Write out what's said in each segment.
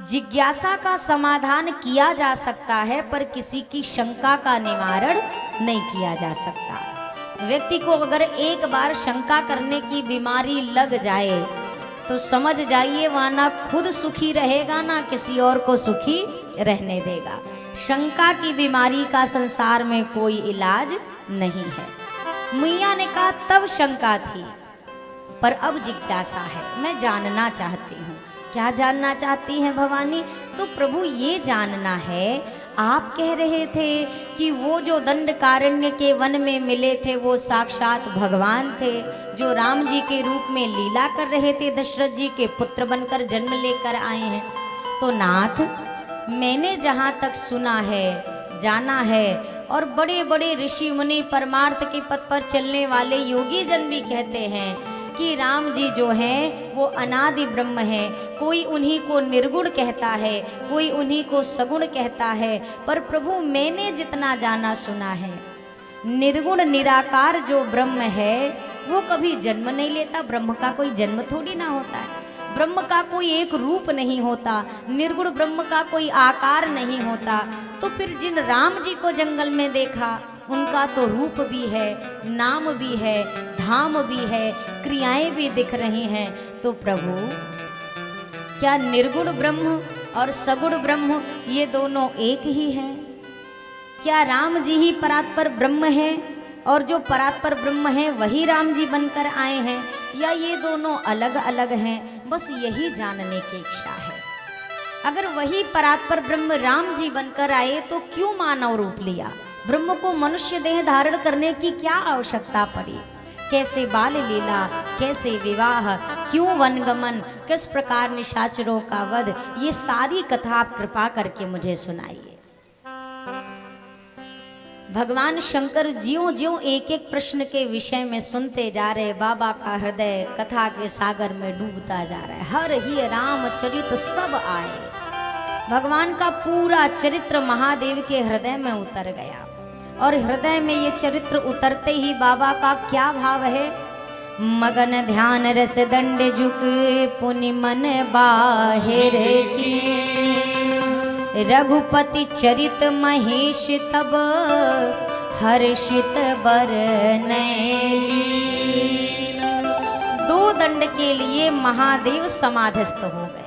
जिज्ञासा का समाधान किया जा सकता है, पर किसी की शंका का निवारण नहीं किया जा सकता। व्यक्ति को अगर एक बार शंका करने की बीमारी लग जाए तो समझ जाइए वह ना खुद सुखी रहेगा ना किसी और को सुखी रहने देगा। शंका की बीमारी का संसार में कोई इलाज नहीं है। मैया ने कहा तब शंका थी, पर अब जिज्ञासा है, मैं जानना चाहती हूँ। क्या जानना चाहती हैं भवानी? तो प्रभु ये जानना है, आप कह रहे थे कि वो जो दंडकारण्य के वन में मिले थे वो साक्षात भगवान थे, जो राम जी के रूप में लीला कर रहे थे, दशरथ जी के पुत्र बनकर जन्म लेकर आए हैं। तो नाथ, मैंने जहाँ तक सुना है, जाना है, और बड़े बड़े ऋषि मुनि परमार्थ के पथ पर चलने वाले योगी जन भी कहते हैं कि राम जी जो हैं वो अनादि ब्रह्म हैं। कोई उन्हीं को निर्गुण कहता है, कोई उन्हीं को सगुण कहता है, पर प्रभु मैंने जितना जाना सुना है, निर्गुण निराकार जो ब्रह्म है वो कभी जन्म नहीं लेता। ब्रह्म का कोई जन्म थोड़ी ना होता है, ब्रह्म का कोई एक रूप नहीं होता, निर्गुण ब्रह्म का कोई आकार नहीं होता। तो फिर जिन राम जी को जंगल में देखा उनका तो रूप भी है, नाम भी है, धाम भी है, क्रियाएं भी दिख रही हैं। तो प्रभु, क्या निर्गुण ब्रह्म और सगुण ब्रह्म ये दोनों एक ही हैं? क्या राम जी ही परात्पर ब्रह्म हैं और जो परात्पर ब्रह्म हैं वही राम जी बनकर आए हैं, या ये दोनों अलग अलग हैं? बस यही जानने की इच्छा है। अगर वही परात्पर ब्रह्म राम जी बनकर आए तो क्यों मानव रूप लिया? ब्रह्म को मनुष्य देह धारण करने की क्या आवश्यकता पड़ी? कैसे बाल लीला, कैसे विवाह, क्यों वनगमन, किस प्रकार निशाचरों का वध, ये सारी कथा आप कृपा करके मुझे सुनाइए। भगवान शंकर ज्यों ज्यों एक एक प्रश्न के विषय में सुनते जा रहे, बाबा का हृदय कथा के सागर में डूबता जा रहा है। हर ही रामचरित सब आए, भगवान का पूरा चरित्र महादेव के हृदय में उतर गया। और हृदय में ये चरित्र उतरते ही बाबा का क्या भाव है? मगन ध्यान रस दंड झुक पुनि मन बाहिर की, रघुपति चरित महेश तब हर्षित बरनैली। दो दंड के लिए महादेव समाधिस्थ हो गए।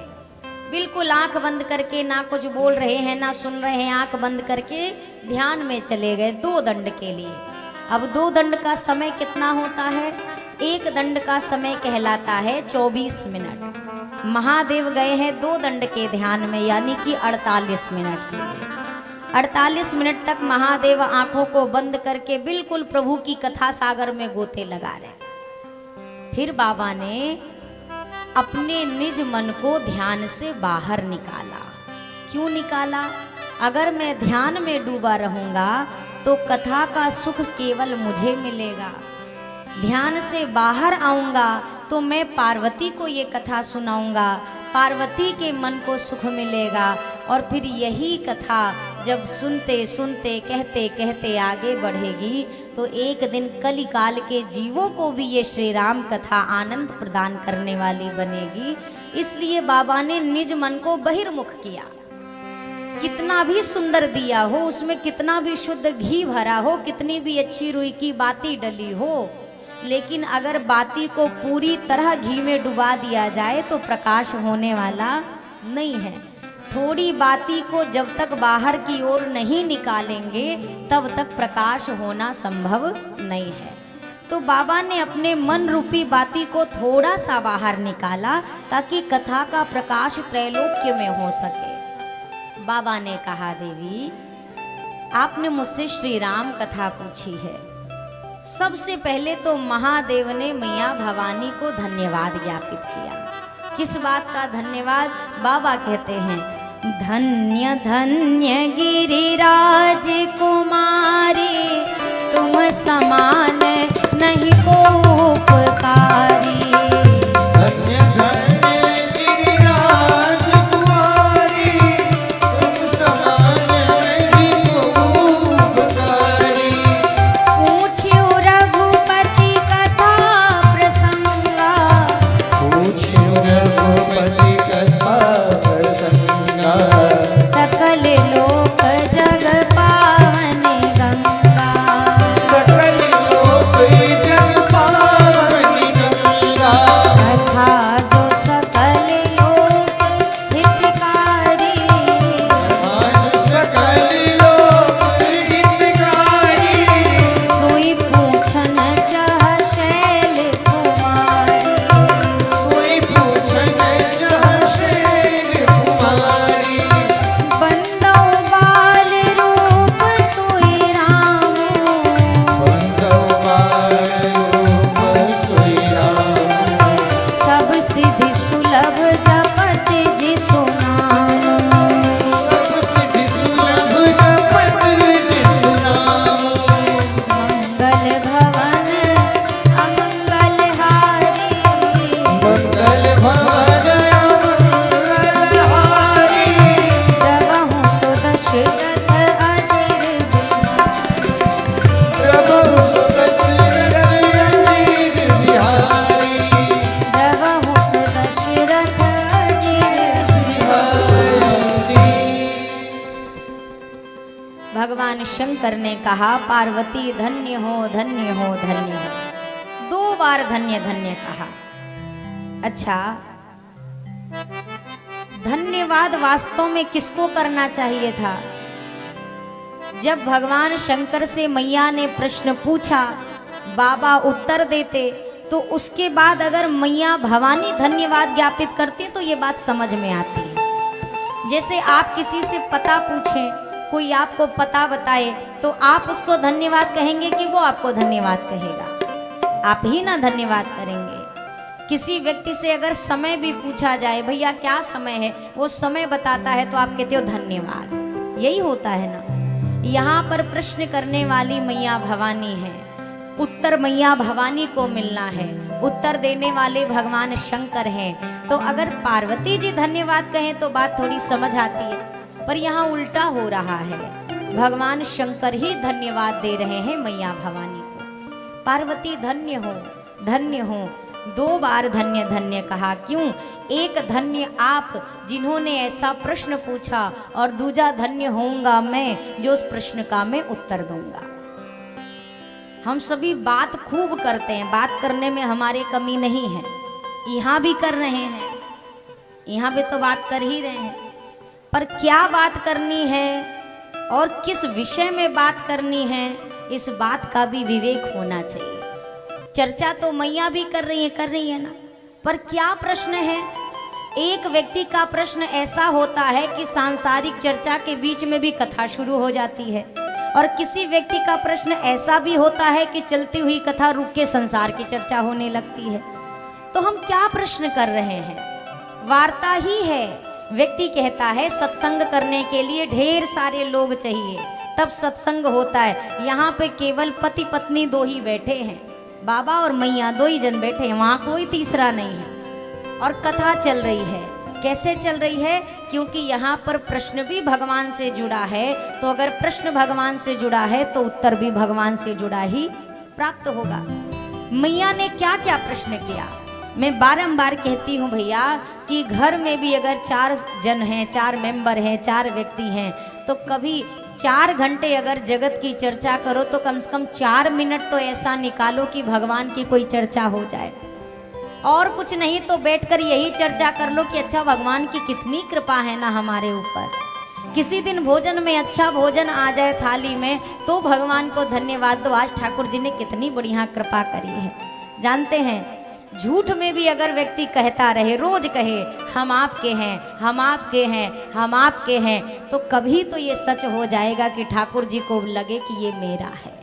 बिल्कुल आंख बंद करके, ना कुछ बोल रहे हैं ना सुन रहे हैं, आंख बंद करके ध्यान में चले गए दो दंड के लिए। अब दो दंड का समय कितना होता है? एक दंड का समय कहलाता है 24 मिनट। महादेव गए हैं दो दंड के ध्यान में, यानी कि 48 मिनट के लिए। 48 मिनट तक महादेव आंखों को बंद करके बिल्कुल प्रभु की कथा सागर में गोते लगा रहे। फिर बाबा ने अपने निज मन को ध्यान से बाहर निकाला। क्यों निकाला? अगर मैं ध्यान में डूबा रहूंगा तो कथा का सुख केवल मुझे मिलेगा। ध्यान से बाहर आऊंगा तो मैं पार्वती को ये कथा सुनाऊंगा, पार्वती के मन को सुख मिलेगा। और फिर यही कथा जब सुनते सुनते कहते कहते आगे बढ़ेगी तो एक दिन कलिकाल के जीवों को भी ये श्री राम कथा आनंद प्रदान करने वाली बनेगी। इसलिए बाबा ने निज मन को बहिर्मुख किया। कितना भी सुंदर दिया हो, उसमें कितना भी शुद्ध घी भरा हो, कितनी भी अच्छी रुई की बाती डली हो, लेकिन अगर बाती को पूरी तरह घी में डुबा दिया जाए तो प्रकाश होने वाला नहीं है। थोड़ी बाती को जब तक बाहर की ओर नहीं निकालेंगे तब तक प्रकाश होना संभव नहीं है। तो बाबा ने अपने मन रूपी बाती को थोड़ा सा बाहर निकाला ताकि कथा का प्रकाश त्रैलोक्य में हो सके। बाबा ने कहा, देवी आपने मुझसे श्री राम कथा पूछी है। सबसे पहले तो महादेव ने मैया भवानी को धन्यवाद ज्ञापित किया। किस बात का धन्यवाद? बाबा कहते हैं, धन्य धन्य गिरिराज कुमारी, तुम समान नहीं को उपकारी। धन्य धन्य गिरिराज कुमारी, तुम समान नहीं को उपकारी। पूछ्यो रघुपति कथा प्रसंगा, पूछ्यो रघुपति कथा प्रसंगा। गंगा सकल लोक जग पावन गंगा सकल लोक जग पावन गंगा तथा जो सकल लोक हितकारी आज सकल लोक हितकारी सोई पूछन चह शैल कुमारी कोई पूछन चाह शैल कुमारी बंदो बाल रूप सोई राम बंदो मारूप सोई राम सब सिद्धि सुलभ जपत जिसु नाम सब सिद्धि सुलभ जपत जिसु नाम मंगल भवन अमंगल हारी मंगल भवन मंगल हारी प्रभु सुदशरथ अजिर प्रभु सुदशरथ अजीर बिहारी प्रभु सुदशरथ अजिर बिहारी। भगवान शंकर ने कहा पार्वती धन्य हो धन्य हो धन्य हो। 2 बार धन्य धन्य कहा। अच्छा, धन्यवाद वास्तव में किसको करना चाहिए था? जब भगवान शंकर से मैया ने प्रश्न पूछा, बाबा उत्तर देते, तो उसके बाद अगर मैया भवानी धन्यवाद ज्ञापित करती तो ये बात समझ में आती है। जैसे आप किसी से पता पूछें, कोई आपको पता बताए, तो आप उसको धन्यवाद कहेंगे कि वो आपको धन्यवाद कहेगा? आप ही ना धन्यवाद करेंगे। किसी व्यक्ति से अगर समय भी पूछा जाए, भैया क्या समय है, वो समय बताता है तो आप कहते हो धन्यवाद। यही होता है ना। यहाँ पर प्रश्न करने वाली मैया भवानी है, उत्तर मैया भवानी को मिलना है, उत्तर देने वाले भगवान शंकर हैं। तो अगर पार्वती जी धन्यवाद कहें तो बात थोड़ी समझ आती है, पर यहाँ उल्टा हो रहा है। भगवान शंकर ही धन्यवाद दे रहे हैं मैया भवानी को। पार्वती धन्य हो धन्य हो। 2 बार धन्य धन्य कहा। क्यों? एक धन्य आप जिन्होंने ऐसा प्रश्न पूछा, और दूजा धन्य होऊंगा मैं जो उस प्रश्न का मैं उत्तर दूंगा। हम सभी बात खूब करते हैं, बात करने में हमारी कमी नहीं है। यहाँ भी कर रहे हैं, यहाँ भी तो बात कर ही रहे हैं, पर क्या बात करनी है और किस विषय में बात करनी है, इस बात का भी विवेक होना चाहिए। चर्चा तो मैया भी कर रही है ना, पर क्या प्रश्न है? एक व्यक्ति का प्रश्न ऐसा होता है कि सांसारिक चर्चा के बीच में भी कथा शुरू हो जाती है, और किसी व्यक्ति का प्रश्न ऐसा भी होता है कि चलती हुई कथा रुक के संसार की चर्चा होने लगती है। तो हम क्या प्रश्न कर रहे हैं? वार्ता ही है। व्यक्ति कहता है सत्संग करने के लिए ढेर सारे लोग चाहिए, तब सत्संग होता है। यहाँ पे केवल पति पत्नी 2 ही बैठे हैं, बाबा और मैया 2 ही जन बैठे हैं, वहाँ कोई तीसरा नहीं है, और कथा चल रही है। कैसे चल रही है? क्योंकि यहाँ पर प्रश्न भी भगवान से जुड़ा है, तो अगर प्रश्न भगवान से जुड़ा है तो उत्तर भी भगवान से जुड़ा ही प्राप्त होगा। मैया ने क्या क्या प्रश्न किया? मैं बारंबार कहती हूँ भैया कि घर में भी अगर 4 जन हैं, 4 मेंबर हैं, 4 व्यक्ति हैं, तो कभी 4 घंटे अगर जगत की चर्चा करो तो कम से कम 4 मिनट तो ऐसा निकालो कि भगवान की कोई चर्चा हो जाए। और कुछ नहीं तो बैठकर यही चर्चा कर लो कि अच्छा भगवान की कितनी कृपा है ना हमारे ऊपर। किसी दिन भोजन में अच्छा भोजन आ जाए थाली में तो भगवान को धन्यवाद दो, आज ठाकुर जी ने कितनी बढ़िया कृपा करी है। जानते हैं, झूठ में भी अगर व्यक्ति कहता रहे, रोज कहे हम आपके हैं, हम आपके हैं, हम आपके हैं, तो कभी तो ये सच हो जाएगा कि ठाकुर जी को लगे कि ये मेरा है।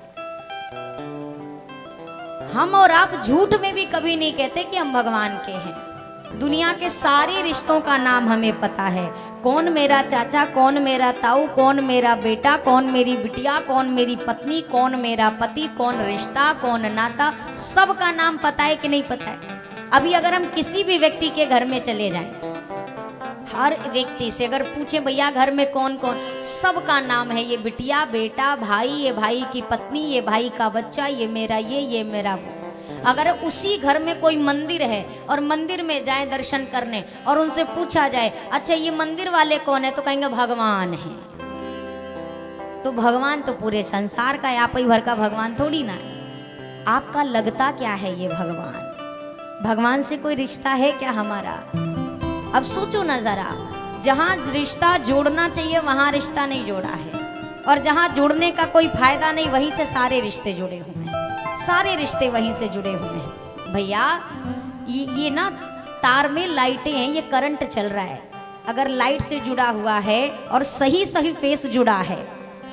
हम और आप झूठ में भी कभी नहीं कहते कि हम भगवान के हैं। दुनिया के सारे रिश्तों का नाम हमें पता है, कौन मेरा चाचा, कौन मेरा ताऊ, कौन मेरा बेटा, कौन मेरी बिटिया, कौन मेरी पत्नी, कौन मेरा पति, कौन रिश्ता, कौन नाता, सबका नाम पता है कि नहीं पता है। अभी अगर हम किसी भी व्यक्ति के घर में चले जाएं, हर व्यक्ति से अगर पूछें भैया घर में कौन कौन, सबका नाम है, ये बिटिया, बेटा, भाई, ये भाई की पत्नी, ये भाई का बच्चा, ये मेरा ये मेरा वो। अगर उसी घर में कोई मंदिर है और मंदिर में जाए दर्शन करने और उनसे पूछा जाए अच्छा ये मंदिर वाले कौन है, तो कहेंगे भगवान है। तो भगवान तो पूरे संसार का, आप ही भर का भगवान थोड़ी ना है। आपका लगता क्या है ये भगवान? भगवान से कोई रिश्ता है क्या हमारा? अब सोचो ना जरा, जहां रिश्ता जोड़ना चाहिए वहां रिश्ता नहीं जोड़ा है, और जहां जुड़ने का कोई फायदा नहीं वहीं से सारे रिश्ते जुड़े हुए हैं, सारे रिश्ते वहीं से जुड़े हुए हैं। भैया ये ना तार में लाइटें हैं, ये करंट चल रहा है, अगर लाइट से जुड़ा हुआ है और सही सही फेस जुड़ा है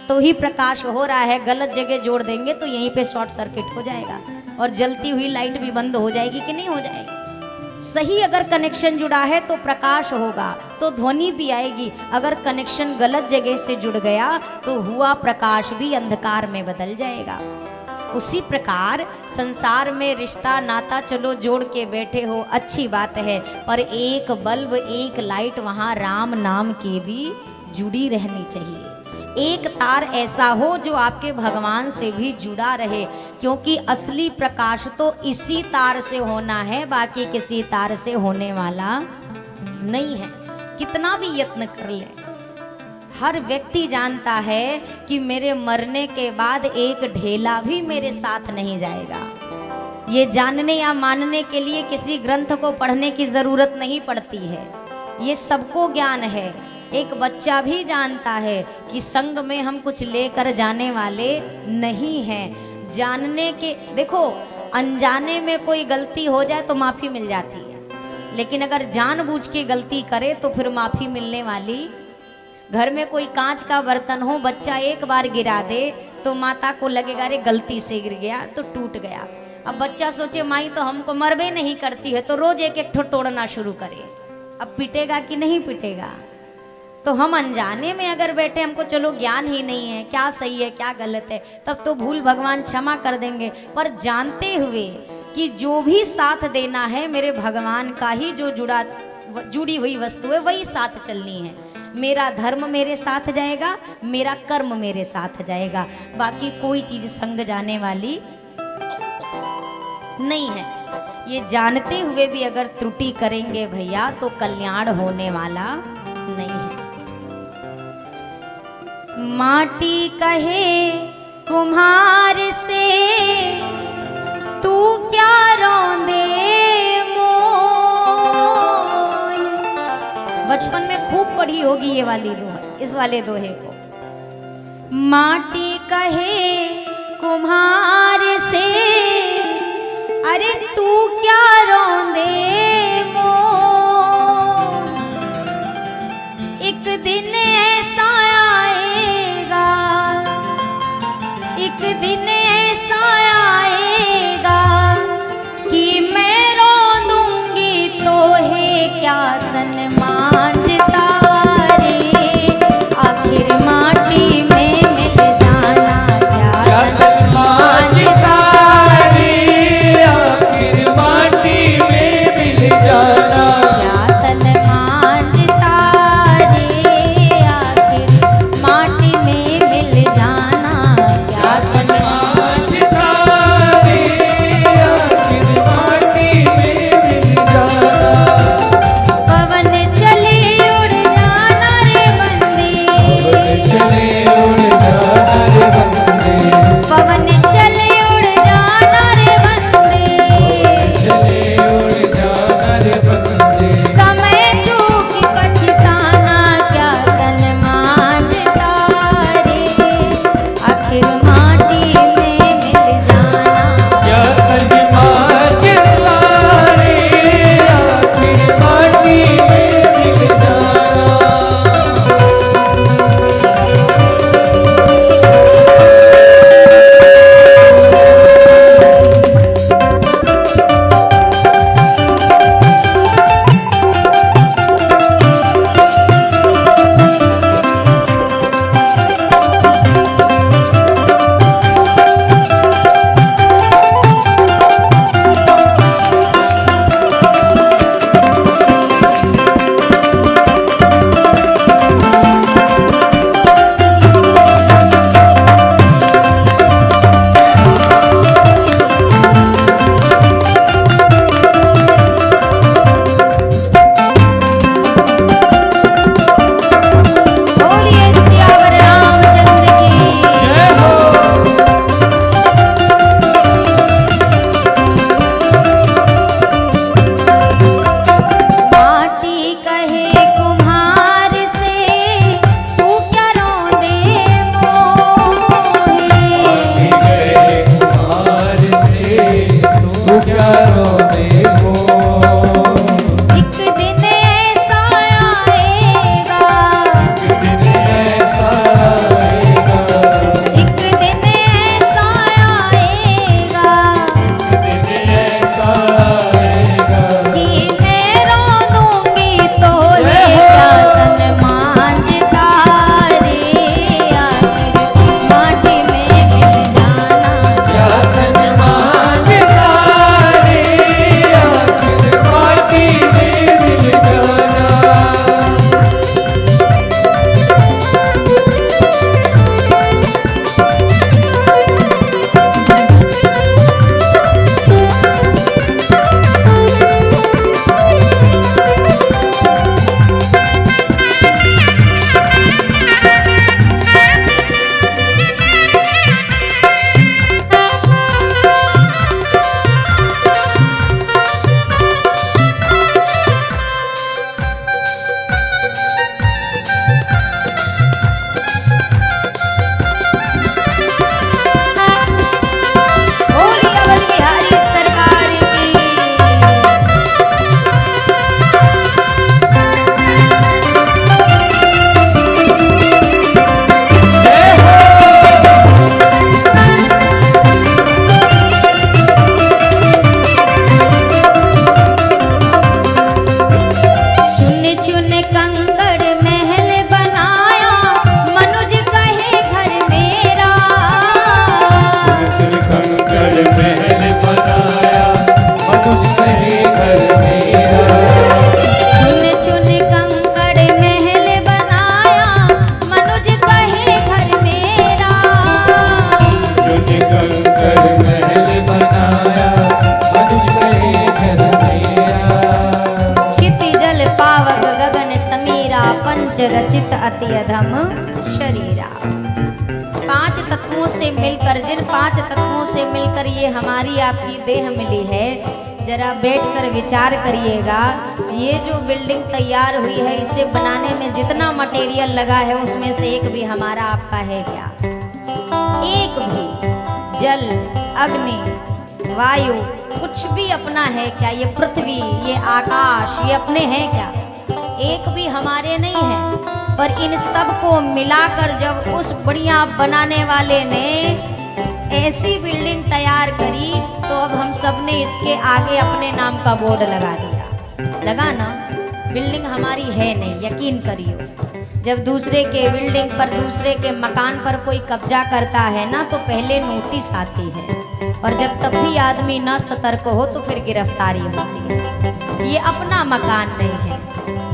तो ही प्रकाश हो रहा है। गलत जगह जोड़ देंगे तो यहीं पे शॉर्ट सर्किट हो जाएगा और जलती हुई लाइट भी बंद हो जाएगी कि नहीं हो जाएगी। सही अगर कनेक्शन जुड़ा है तो प्रकाश होगा, तो ध्वनि भी आएगी। अगर कनेक्शन गलत जगह से जुड़ गया तो हुआ प्रकाश भी अंधकार में बदल जाएगा। उसी प्रकार संसार में रिश्ता नाता चलो जोड़ के बैठे हो, अच्छी बात है, पर एक बल्ब एक लाइट वहाँ राम नाम के भी जुड़ी रहनी चाहिए। एक तार ऐसा हो जो आपके भगवान से भी जुड़ा रहे, क्योंकि असली प्रकाश तो इसी तार से होना है, बाकी किसी तार से होने वाला नहीं है। कितना भी यत्न कर ले, हर व्यक्ति जानता है कि मेरे मरने के बाद एक ढेला भी मेरे साथ नहीं जाएगा। ये जानने या मानने के लिए किसी ग्रंथ को पढ़ने की जरूरत नहीं पड़ती है, ये सबको ज्ञान है। एक बच्चा भी जानता है कि संग में हम कुछ लेकर जाने वाले नहीं हैं। जानने के देखो, अनजाने में कोई गलती हो जाए तो माफ़ी मिल जाती है, लेकिन अगर जानबूझ के गलती करे तो फिर माफ़ी मिलने वाली। घर में कोई कांच का बर्तन हो, बच्चा एक बार गिरा दे तो माता को लगेगा अरे गलती से गिर गया तो टूट गया। अब बच्चा सोचे माई तो हमको मरबे नहीं करती है, तो रोज एक एक ठो तोड़ना शुरू करे। अब पिटेगा कि नहीं पिटेगा? तो हम अनजाने में अगर बैठे, हमको चलो ज्ञान ही नहीं है क्या सही है क्या गलत है, तब तो भूल भगवान क्षमा कर देंगे। पर जानते हुए कि जो भी साथ देना है मेरे भगवान का ही, जो जुड़ी हुई वस्तु है वही साथ चलनी है। मेरा धर्म मेरे साथ जाएगा, मेरा कर्म मेरे साथ जाएगा, बाकी कोई चीज संग जाने वाली नहीं है। ये जानते हुए भी अगर त्रुटि करेंगे भैया तो कल्याण होने वाला नहीं है। माटी कहे कुम्हार से तू क्या रौंदे मोय। बचपन में खूब पढ़ी होगी ये वाली दोहा, इस वाले दोहे को। माटी कहे कुम्हार से अरे तू क्या रौंदे मोय। एक दिन ऐसा आएगा, एक दिन ऐसा आएगा कि मैं रोंदूंगी तो है क्या तन मांझता रे। आखिर माटी में मिल जाना क्या तन मांझता रे। आखिर माटी में मिल जाना रचित अति अधम शरीरा। 5 तत्वों से मिलकर, जिन 5 तत्वों से मिलकर ये हमारी आपकी देह मिली है, जरा बैठकर विचार करिएगा। ये जो बिल्डिंग तैयार हुई है, इसे बनाने में जितना मटेरियल लगा है उसमें से एक भी हमारा आपका है क्या? एक भी? जल, अग्नि, वायु, कुछ भी अपना है क्या? ये पृथ्वी, ये आकाश, ये अपने हैं क्या? एक भी हमारे नहीं है। पर इन सब को मिलाकर जब उस बढ़िया बनाने वाले ने ऐसी बिल्डिंग तैयार करी, तो अब हम सब ने इसके आगे अपने नाम का बोर्ड लगा दिया। लगा ना? बिल्डिंग हमारी है नहीं, यकीन करिए। जब दूसरे के बिल्डिंग पर, दूसरे के मकान पर कोई कब्जा करता है ना, तो पहले नोटिस आती है, और जब तब भी आदमी ना सतर्क हो तो फिर गिरफ्तारी होती है। ये अपना मकान नहीं है।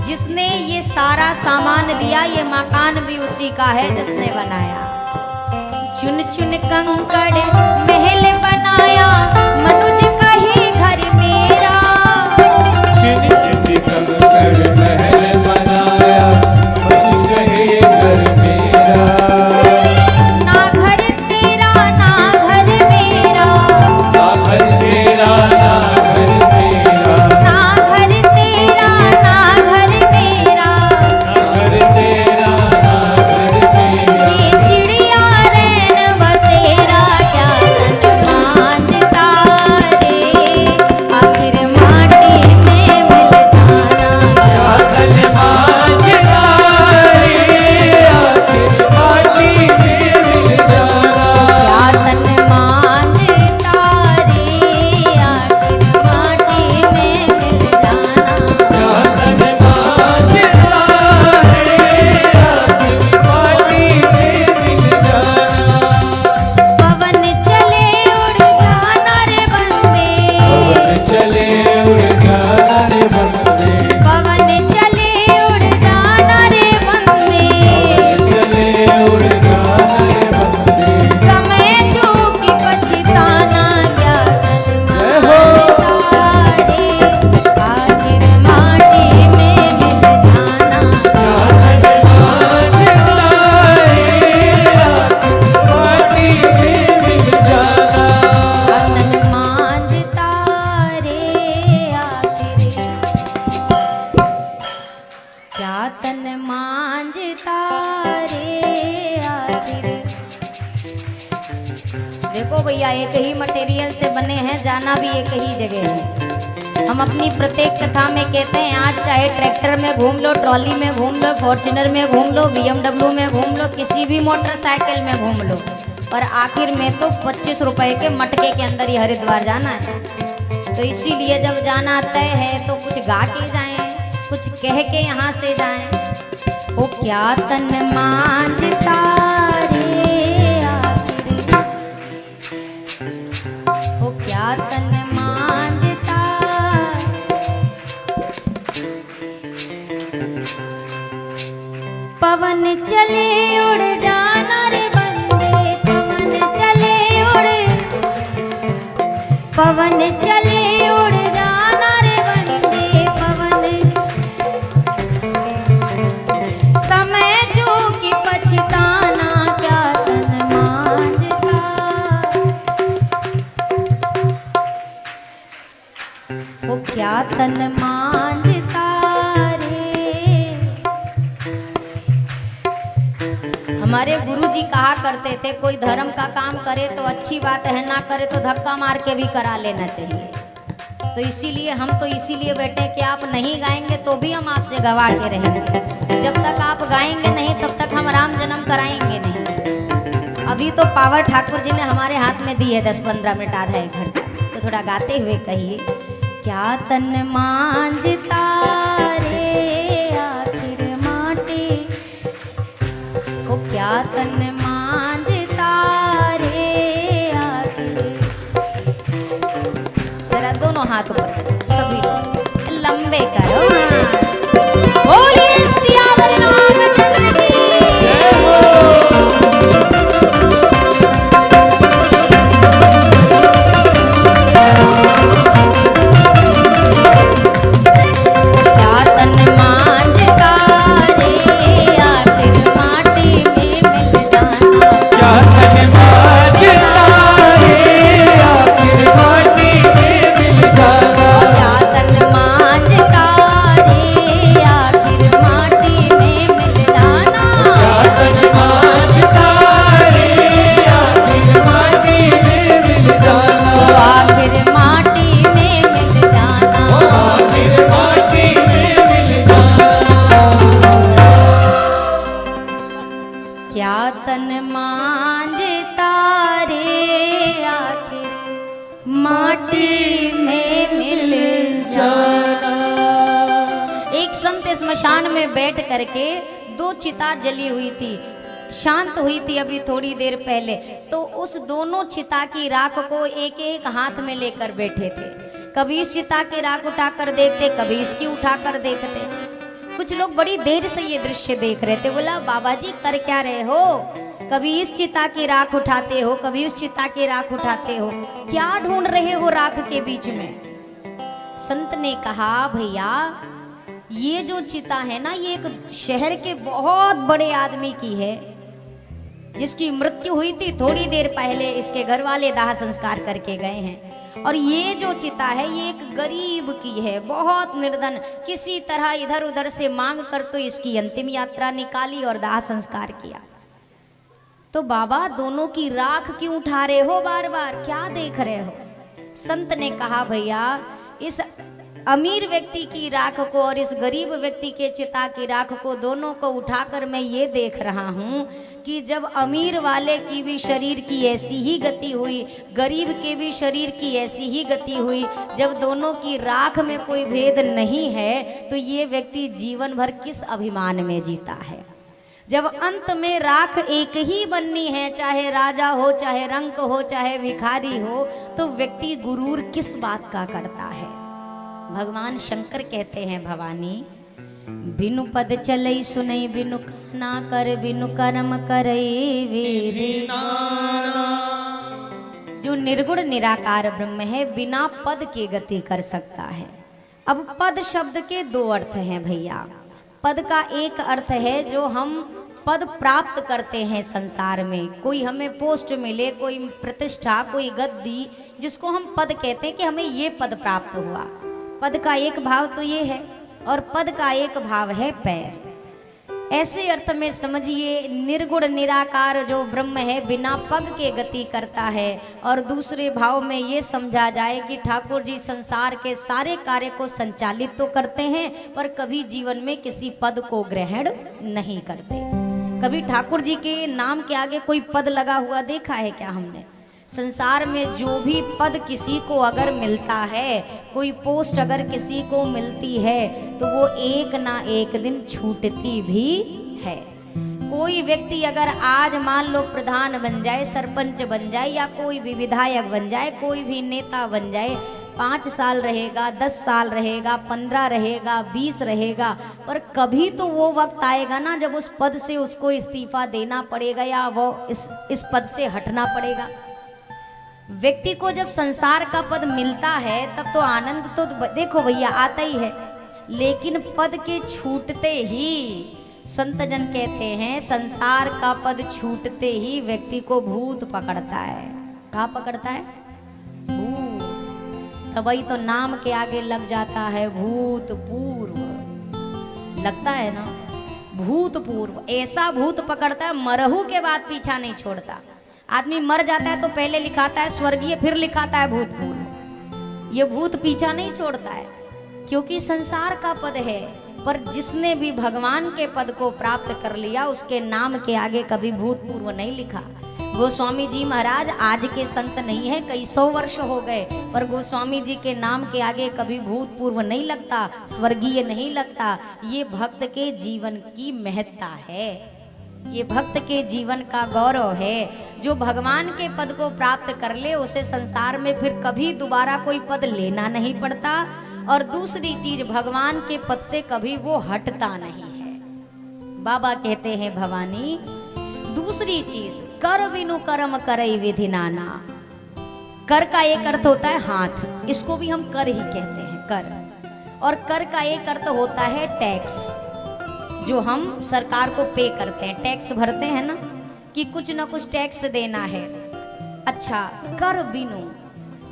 जिसने ये सारा सामान दिया, ये मकान भी उसी का है जिसने बनाया। चुन चुन कंकड़ महल बनाया, मनुज कहे घर मेरा। चुन चुन कंकड़ महल बनाया, मनुज कहे घर मेरा। ना घर तेरा ना घर मेरा, ना घर तेरा ना घर मेरा, ना घर तेरा ना घर मेरा। ना घर तेरा ना घर मेरा। ये चिड़िया रैन बसेरा, क्या तन मानता रे, आखिर माटी में मिल जाना। क्या तन मांझता रे, आखिर माटी में मिल जाना। क्या तन मानता रे, आखिर माटी में मिल जाना। क्या तन मांझता रे, आखिर माटी में मिल जाना। पवन चले उड़ जाना रे बंदे, पवन चले उड़ जाना रे बंदे, पवन चले उड़ जाना रे बंदे। चले उड़ जाना रे बंदे। समय जो कि पछताना, क्या जय हो। रे, आखिर माटी में मिल जाना। क्या तन मांझता रे, आखिर माटी में मिल जाना। तन मांझता रे, आखिर क्या तन मांझता रे, आखिर। देखो भैया, एक ही मटेरियल से बने हैं, जाना भी एक ही जगह है। हम अपनी प्रत्येक कथा में कहते हैं, आज चाहे ट्रैक्टर में घूम लो, ट्रॉली में घूम लो, फॉर्च्यूनर में घूम लो, BMW में घूम लो, किसी भी मोटरसाइकिल में घूम लो, पर आखिर में तो 25 रुपए के मटके के अंदर ही हरिद्वार जाना है। तो इसीलिए जब जाना तय है तो कुछ गा के जाएं, कुछ कह के यहाँ से जाएं। ओ क्या तन मांझता रे, आखिर। ओ क्या तन मांझता। पवन चले उड़ जाना रे बंदे, पवन चले उड़, पवन चले उड़ जाना रे बंदे, पवन। समय जो कि पछताना, क्या तन मांझता। वो क्या तन मांझता रे। हमारे गुरुजी कहा करते थे, कोई धर्म का काम करे तो अच्छी बात है, ना करे तो धक्का मार के भी करा लेना चाहिए। तो इसीलिए हम तो इसीलिए बैठे कि आप नहीं गाएंगे तो भी हम आपसे गवाह के रहेंगे। जब तक आप गाएंगे नहीं तब तक हम राम जन्म कराएंगे नहीं। अभी तो पावर ठाकुर जी ने हमारे हाथ में दी है 10-15 मिनट, आधा 1 घंटा, तो थोड़ा गाते हुए कहिए। क्या तन मांझता रे, आखिर माटी। ओ क्या तन मांझता रे, आखिर। जरा दोनों हाथ ऊपर करो, सभी लोग लंबे करो। बोलिए सियावर रामचंद्र की। क्या तन मांझता रे, क्या तन मांझता रे आखिर माटी में मिल जाना। एक संत स्मशान में बैठ करके 2 चिता जली हुई थी, शांत हुई थी अभी थोड़ी देर पहले, तो उस दोनों चिता की राख को एक एक हाथ में लेकर बैठे थे। कभी इस चिता की राख उठाकर देखते, कभी इसकी उठाकर देखते। कुछ लोग बड़ी देर से ये दृश्य देख रहे थे। बोला बाबा जी कर क्या रहे हो? कभी इस चिता की राख उठाते हो, कभी उस चिता की राख उठाते हो, क्या ढूंढ रहे हो राख के बीच में? संत ने कहा भैया ये जो चिता है ना, ये एक शहर के बहुत बड़े आदमी की है, जिसकी मृत्यु हुई थी थोड़ी देर पहले। इसके घर वाले दाह संस्कार करके गए हैं। और ये जो चिता है ये एक गरीब की है, बहुत निर्धन, किसी तरह इधर उधर से मांग कर तो इसकी अंतिम यात्रा निकाली और दाह संस्कार किया। तो बाबा दोनों की राख क्यों उठा रहे हो बार बार, क्या देख रहे हो? संत ने कहा भैया इस अमीर व्यक्ति की राख को और इस गरीब व्यक्ति के चिता की राख को, दोनों को उठाकर मैं ये देख रहा हूँ कि जब अमीर वाले की भी शरीर की ऐसी ही गति हुई, गरीब के भी शरीर की ऐसी ही गति हुई, जब दोनों की राख में कोई भेद नहीं है तो ये व्यक्ति जीवन भर किस अभिमान में जीता है? जब अंत में राख एक ही बननी है, चाहे राजा हो, चाहे रंक हो, चाहे भिखारी हो, तो व्यक्ति गुरूर किस बात का करता है? भगवान शंकर कहते हैं भवानी बिनु पद चलई सुनई बिनु ना कर बिनु कर्म करई वेद। जो निर्गुण निराकार ब्रह्म है बिना पद के गति कर सकता है। अब पद शब्द के 2 अर्थ हैं भैया। पद का एक अर्थ है जो हम पद प्राप्त करते हैं संसार में, कोई हमें पोस्ट मिले, कोई प्रतिष्ठा, कोई गद्दी, जिसको हम पद कहते हैं कि हमें ये पद प्राप्त हुआ। पद का एक भाव तो ये है और पद का एक भाव है पैर। ऐसे अर्थ में समझिए निर्गुण निराकार जो ब्रह्म है बिना पग के गति करता है। और दूसरे भाव में ये समझा जाए कि ठाकुर जी संसार के सारे कार्य को संचालित तो करते हैं पर कभी जीवन में किसी पद को ग्रहण नहीं करते। कभी ठाकुर जी के नाम के आगे कोई पद लगा हुआ देखा है क्या हमने? संसार में जो भी पद किसी को अगर मिलता है, कोई पोस्ट अगर किसी को मिलती है, तो वो एक ना एक दिन छूटती भी है। कोई व्यक्ति अगर आज मान लो प्रधान बन जाए, सरपंच बन जाए, या कोई भी विधायक बन जाए, कोई भी नेता बन जाए, 5 साल रहेगा, 10 साल रहेगा, 15 रहेगा, 20 रहेगा, पर कभी तो वो वक्त आएगा ना जब उस पद से उसको इस्तीफा देना पड़ेगा या वो इस पद से हटना पड़ेगा। व्यक्ति को जब संसार का पद मिलता है तब तो आनंद तो देखो भैया आता ही है, लेकिन पद के छूटते ही संत जन कहते हैं संसार का पद छूटते ही व्यक्ति को भूत पकड़ता है। कहाँ पकड़ता है? भूत। तभी तो नाम के आगे लग जाता है भूतपूर्व, लगता है ना, भूतपूर्व। ऐसा भूत पकड़ता है मरहू के बाद पीछा नहीं छोड़ता। आदमी मर जाता है तो पहले लिखाता है स्वर्गीय, फिर लिखाता है भूतपूर्व। ये भूत पीछा नहीं छोड़ता है क्योंकि संसार का पद है। पर जिसने भी भगवान के पद को प्राप्त कर लिया उसके नाम के आगे कभी भूतपूर्व नहीं लिखा। गोस्वामी जी महाराज आज के संत नहीं है, कई 100 वर्ष हो गए, पर गोस्वामी जी के नाम के आगे कभी भूतपूर्व नहीं लगता, स्वर्गीय नहीं लगता। ये भक्त के जीवन की महत्ता है, ये भक्त के जीवन का गौरव है। जो भगवान के पद को प्राप्त कर ले उसे संसार में फिर कभी दोबारा कोई पद लेना नहीं पड़ता। और दूसरी चीज भगवान के पद से कभी वो हटता नहीं है। बाबा कहते हैं भवानी दूसरी चीज कर बिनु कर्म करई विधि नाना। कर का एक अर्थ होता है हाथ, इसको भी हम कर ही कहते हैं, कर। और कर का एक अर्थ होता है टैक्स, जो हम सरकार को पे करते हैं, टैक्स भरते हैं ना, कि कुछ ना कुछ टैक्स देना है। अच्छा, कर बिनु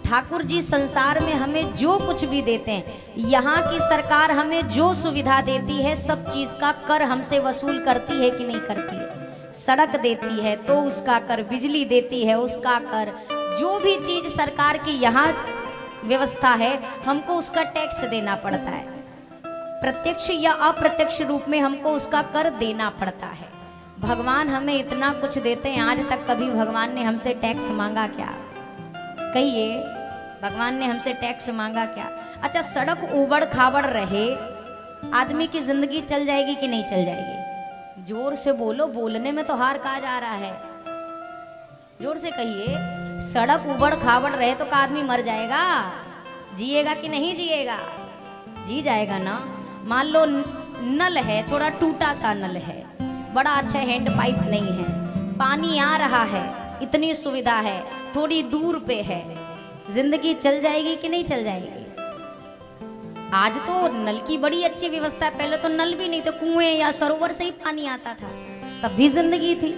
ठाकुर जी संसार में हमें जो कुछ भी देते हैं, यहाँ की सरकार हमें जो सुविधा देती है सब चीज का कर हमसे वसूल करती है कि नहीं करती है? सड़क देती है तो उसका कर, बिजली देती है उसका कर, जो भी चीज सरकार की यहाँ व्यवस्था है हमको उसका टैक्स देना पड़ता है। प्रत्यक्ष या अप्रत्यक्ष रूप में हमको उसका कर देना पड़ता है। भगवान हमें इतना कुछ देते हैं, आज तक कभी भगवान ने हमसे टैक्स मांगा क्या? कहिए, भगवान ने हमसे टैक्स मांगा क्या? अच्छा, सड़क उबड़ खाबड़ रहे, आदमी की जिंदगी चल जाएगी कि नहीं चल जाएगी? जोर से बोलो, बोलने में तो हार कहा जा रहा है। जोर से कहिए, सड़क उबड़ खाबड़ रहे तो का आदमी मर जाएगा? जिएगा कि नहीं जिएगा? जी जाएगा ना। मान लो नल है, थोड़ा टूटा सा नल है, बड़ा अच्छा हैंड पाइप नहीं है, पानी आ रहा है, इतनी सुविधा है, थोड़ी दूर पे है, जिंदगी चल जाएगी कि नहीं चल जाएगी? आज तो नल की बड़ी अच्छी व्यवस्था है, पहले तो नल भी नहीं थे, कुएं या सरोवर से ही पानी आता था, तब भी जिंदगी थी।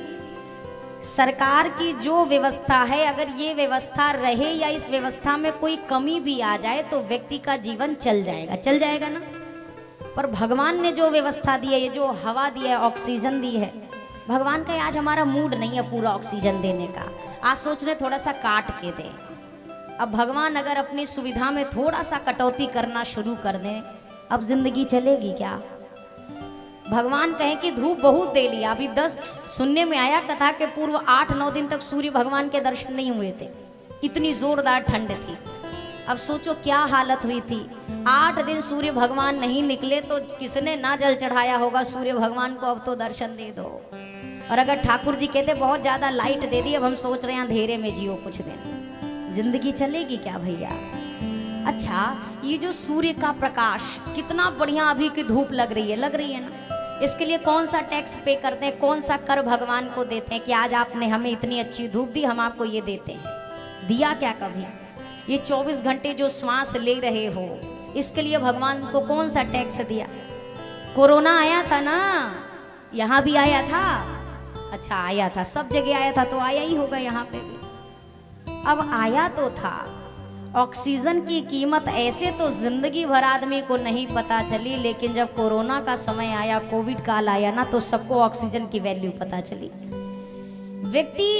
सरकार की जो व्यवस्था है, अगर ये व्यवस्था रहे या इस व्यवस्था में कोई कमी भी आ जाए तो व्यक्ति का जीवन चल जाएगा ना। पर भगवान ने जो व्यवस्था दी है, ये जो हवा दी है, ऑक्सीजन दी है, भगवान का आज हमारा मूड नहीं है पूरा ऑक्सीजन देने का। आज सोच रहे थोड़ा सा काट के दे। अब भगवान अगर अपनी सुविधा में थोड़ा सा कटौती करना शुरू कर दें, अब जिंदगी चलेगी क्या? भगवान कहें कि धूप बहुत दे लिया। अभी 10 सुनने में आया कथा के पूर्व 8-9 दिन तक सूर्य भगवान के दर्शन नहीं हुए थे, इतनी जोरदार ठंड थी। अब सोचो क्या हालत हुई थी। 8 दिन सूर्य भगवान नहीं निकले तो किसने ना जल चढ़ाया होगा सूर्य भगवान को, अब तो दर्शन दे दो। और अगर ठाकुर जी कहते बहुत ज्यादा लाइट दे दी, अब हम सोच रहे हैं अंधेरे में जियो कुछ दिन, जिंदगी चलेगी क्या भैया? अच्छा, ये जो सूर्य का प्रकाश कितना बढ़िया अभी की धूप लग रही है ना, इसके लिए कौन सा टैक्स पे करते हैं, कौन सा कर भगवान को देते हैं कि आज आपने हमें इतनी अच्छी धूप दी, हम आपको ये देते हैं? दिया क्या कभी? ये 24 घंटे जो श्वास ले रहे हो, इसके लिए भगवान को कौन सा टैक्स दिया? कोरोना आया था ना, यहाँ भी आया था। अच्छा, आया था, सब जगह आया था, तो आया ही होगा यहाँ पे भी। अब आया तो था। ऑक्सीजन की कीमत ऐसे तो जिंदगी भर आदमी को नहीं पता चली, लेकिन जब कोरोना का समय आया, कोविड काल आया ना, तो सबको ऑक्सीजन की वैल्यू पता चली। व्यक्ति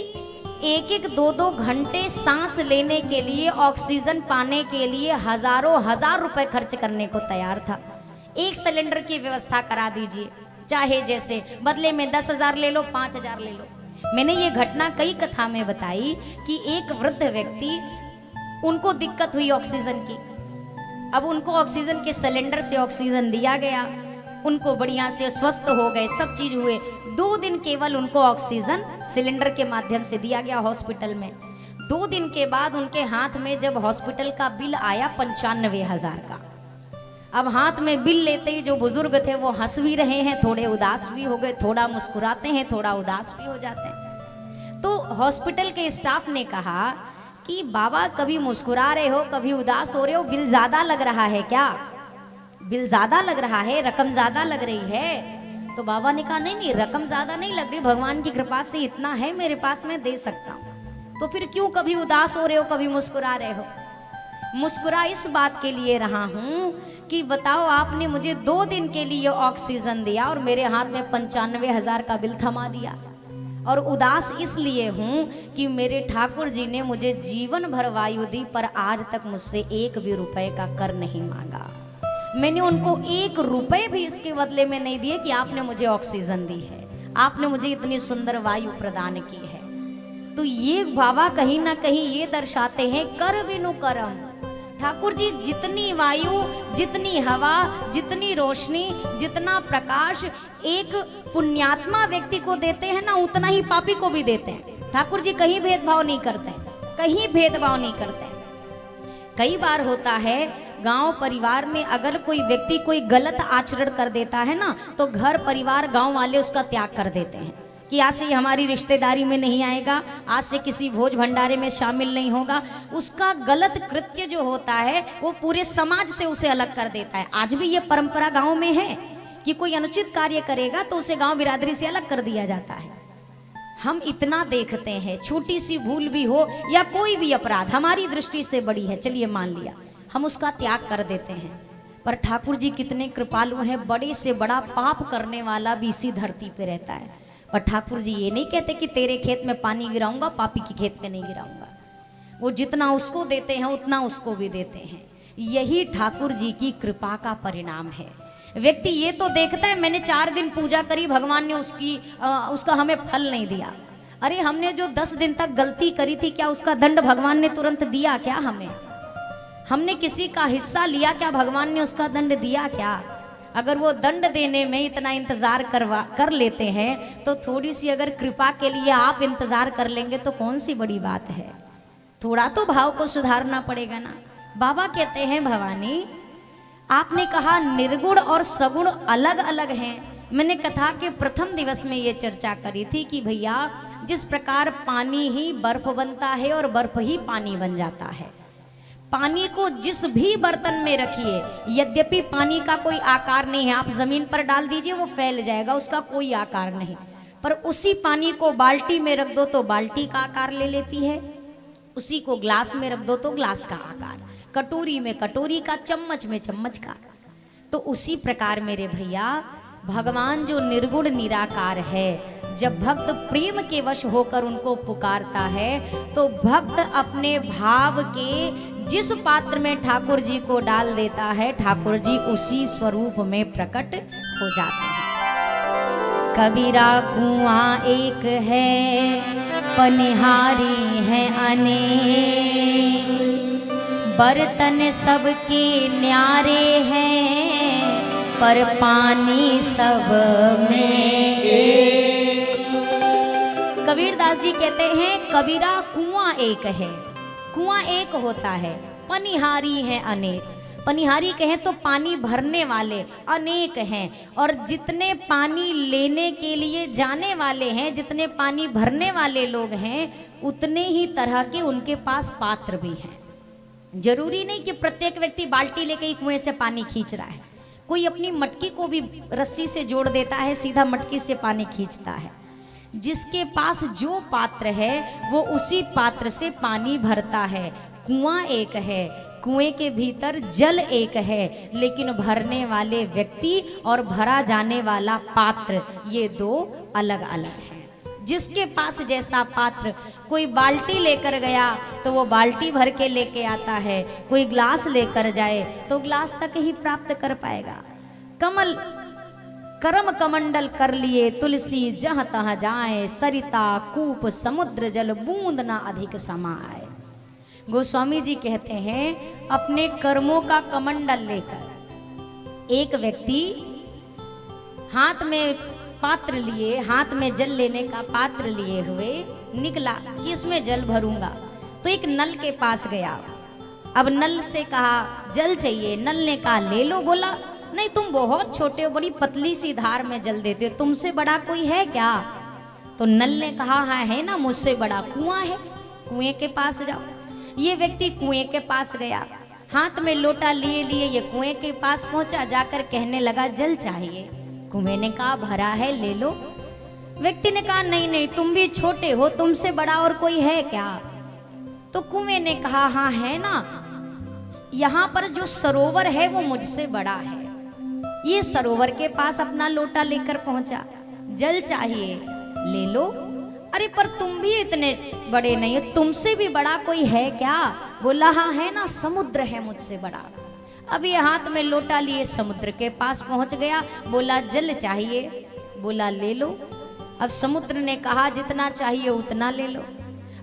1-1, 2-2 घंटे सांस लेने के लिए, ऑक्सीजन पाने के लिए हजारों हजार रुपए खर्च करने को तैयार था। एक सिलेंडर की व्यवस्था करा दीजिए, चाहे जैसे, बदले में 10,000 ले लो, 5,000 ले लो। मैंने ये घटना कई कथा में बताई कि एक वृद्ध व्यक्ति, उनको दिक्कत हुई ऑक्सीजन की। अब उनको ऑक्सीजन के सिलेंडर से ऑक्सीजन दिया गया, उनको बढ़िया से स्वस्थ हो गए, सब चीज हुए। 2 दिन केवल उनको ऑक्सीजन सिलेंडर के माध्यम से दिया गया हॉस्पिटल में। 2 दिन के बाद उनके हाथ में जब हॉस्पिटल का बिल आया 95,000 का। अब हाथ में बिल लेते ही जो बुजुर्ग थे वो हंस भी रहे हैं, थोड़े उदास भी हो गए, थोड़ा मुस्कुराते हैं, थोड़ा उदास भी हो जाते हैं। तो हॉस्पिटल के स्टाफ ने कहा कि बाबा कभी मुस्कुरा रहे हो, कभी उदास हो रहे हो, बिल ज्यादा लग रहा है क्या? बिल ज्यादा लग रहा है, रकम ज्यादा लग रही है? तो बाबा ने कहा नहीं, रकम ज्यादा नहीं लग रही, भगवान की कृपा से इतना है मेरे पास, मैं दे सकता हूँ। तो फिर क्यों कभी उदास हो रहे हो, कभी मुस्कुरा रहे हो? मुस्कुरा इस बात के लिए रहा हूँ कि बताओ, आपने मुझे 2 दिन के लिए ऑक्सीजन दिया और मेरे हाथ में 95,000 का बिल थमा दिया। और उदास इसलिए हूँ कि मेरे ठाकुर जी ने मुझे जीवन भर वायु दी, पर आज तक मुझसे 1 भी रुपए का कर नहीं मांगा। मैंने उनको 1 रुपए भी इसके बदले में नहीं दिए कि आपने मुझे ऑक्सीजन दी है, आपने मुझे इतनी सुंदर वायु प्रदान की है। तो ये बाबा कहीं ना कहीं ये दर्शाते हैं, कर बिनु करम। ठाकुर जी जितनी वायु, जितनी हवा, जितनी रोशनी, जितना प्रकाश एक पुण्यात्मा व्यक्ति को देते हैं ना, उतना ही पापी को भी देते हैं। ठाकुर जी कहीं भेदभाव नहीं करते, कहीं भेदभाव नहीं करते। कई बार होता है गांव परिवार में अगर कोई व्यक्ति कोई गलत आचरण कर देता है ना, तो घर परिवार गांव वाले उसका त्याग कर देते हैं कि आज से हमारी रिश्तेदारी में नहीं आएगा, आज से किसी भोज भंडारे में शामिल नहीं होगा। उसका गलत कृत्य जो होता है वो पूरे समाज से उसे अलग कर देता है। आज भी ये परंपरा गांव में है कि कोई अनुचित कार्य करेगा तो उसे गांव बिरादरी से अलग कर दिया जाता है। हम इतना देखते हैं, छोटी सी भूल भी हो या कोई भी अपराध हमारी दृष्टि से बड़ी है, चलिए मान लिया, हम उसका त्याग कर देते हैं। पर ठाकुर जी कितने कृपालु हैं, बड़े से बड़ा पाप करने वाला भी इसी धरती पे रहता है। पर ठाकुर जी ये नहीं कहते कि तेरे खेत में पानी गिराऊंगा, पापी की खेत में नहीं गिराऊंगा। वो जितना उसको देते हैं उतना उसको भी देते हैं। यही ठाकुर जी की कृपा का परिणाम है। व्यक्ति ये तो देखता है मैंने 4 दिन पूजा करी, भगवान ने उसका हमें फल नहीं दिया। अरे हमने जो 10 दिन तक गलती करी थी, क्या उसका दंड भगवान ने तुरंत दिया क्या हमें? हमने किसी का हिस्सा लिया क्या, भगवान ने उसका दंड दिया क्या? अगर वो दंड देने में इतना इंतजार कर लेते हैं तो थोड़ी सी अगर कृपा के लिए आप इंतजार कर लेंगे तो कौन सी बड़ी बात है। थोड़ा तो भाव को सुधारना पड़ेगा ना। बाबा कहते हैं भवानी आपने कहा निर्गुण और सगुण अलग अलग हैं। मैंने कथा के प्रथम दिवस में ये चर्चा करी थी कि भैया जिस प्रकार पानी ही बर्फ बनता है और बर्फ ही पानी बन जाता है, पानी को जिस भी बर्तन में रखिए, यद्यपि पानी का कोई आकार नहीं है, आप जमीन पर डाल दीजिए वो फैल जाएगा, उसका कोई आकार नहीं, पर उसी पानी को बाल्टी में रख दो तो बाल्टी का आकार ले लेती है, उसी को ग्लास में रख दो तो ग्लास का आकार, कटोरी में कटोरी का, चम्मच में चम्मच का। तो उसी प्रकार मेरे भैया भगवान जो निर्गुण निराकार है, जब भक्त प्रेम के वश होकर उनको पुकारता है तो भक्त अपने भाव के जिस पात्र में ठाकुर जी को डाल देता है, ठाकुर जी उसी स्वरूप में प्रकट हो जाते हैं। कबीरा कुआं एक है, पनिहारी है अनेक, बर्तन सबके न्यारे हैं, पर पानी सब में एक। कबीरदास जी कहते हैं कबीरा कुआं एक है, कुआं एक होता है, पनिहारी है अनेक। पनिहारी कहें तो पानी भरने वाले अनेक हैं, और जितने पानी लेने के लिए जाने वाले हैं, जितने पानी भरने वाले लोग हैं, उतने ही तरह के उनके पास पात्र भी हैं। जरूरी नहीं कि प्रत्येक व्यक्ति बाल्टी लेके ही कुएं से पानी खींच रहा है, कोई अपनी मटकी को भी रस्सी से जोड़ देता है, सीधा मटकी से पानी खींचता है। जिसके पास जो पात्र है वो उसी पात्र से पानी भरता है। कुआं एक है, कुएं के भीतर जल एक है, लेकिन भरने वाले व्यक्ति और भरा जाने वाला पात्र ये दो अलग अलग हैं। जिसके पास जैसा पात्र, कोई बाल्टी लेकर गया तो वो बाल्टी भर के लेके आता है, कोई ग्लास लेकर जाए तो ग्लास तक ही प्राप्त कर पाएगा। कमल करम कमंडल कर लिए तुलसी जहाँ तहाँ जाए, सरिता कूप समुद्र जल बूंद ना अधिक समाए। गोस्वामी जी कहते हैं अपने कर्मों का कमंडल लेकर एक व्यक्ति हाथ में पात्र लिए, हाथ में जल लेने का पात्र लिए हुए निकला कि इसमें जल भरूंगा, तो एक नल के पास गया। अब नल से कहा जल चाहिए, नल ने कहा ले लो। बोला नहीं तुम बहुत छोटे हो, बड़ी पतली सी धार में जल देते हो, तुमसे बड़ा कोई है क्या? तो नल ने कहा हाँ है ना, मुझसे बड़ा कुआं है, कुएं के पास जाओ। ये व्यक्ति कुएं के पास गया, हाथ में लोटा लिए लिए ये कुएं के पास पहुंचा, जाकर कहने लगा जल चाहिए। कुएं ने कहा भरा है ले लो। व्यक्ति ने कहा नहीं नहीं तुम भी छोटे हो, तुमसे बड़ा और कोई है क्या? तो कुएं ने कहा हाँ है ना, यहाँ पर जो सरोवर है वो मुझसे बड़ा है। ये सरोवर के पास अपना लोटा लेकर पहुंचा, जल चाहिए ले लो। अरे पर तुम भी इतने बड़े नहीं हो, तुमसे भी बड़ा कोई है क्या? बोला हाँ है ना, समुद्र है मुझसे बड़ा। अब ये हाथ में लोटा लिए समुद्र के पास पहुंच गया, बोला जल चाहिए, बोला ले लो। अब समुद्र ने कहा जितना चाहिए उतना ले लो।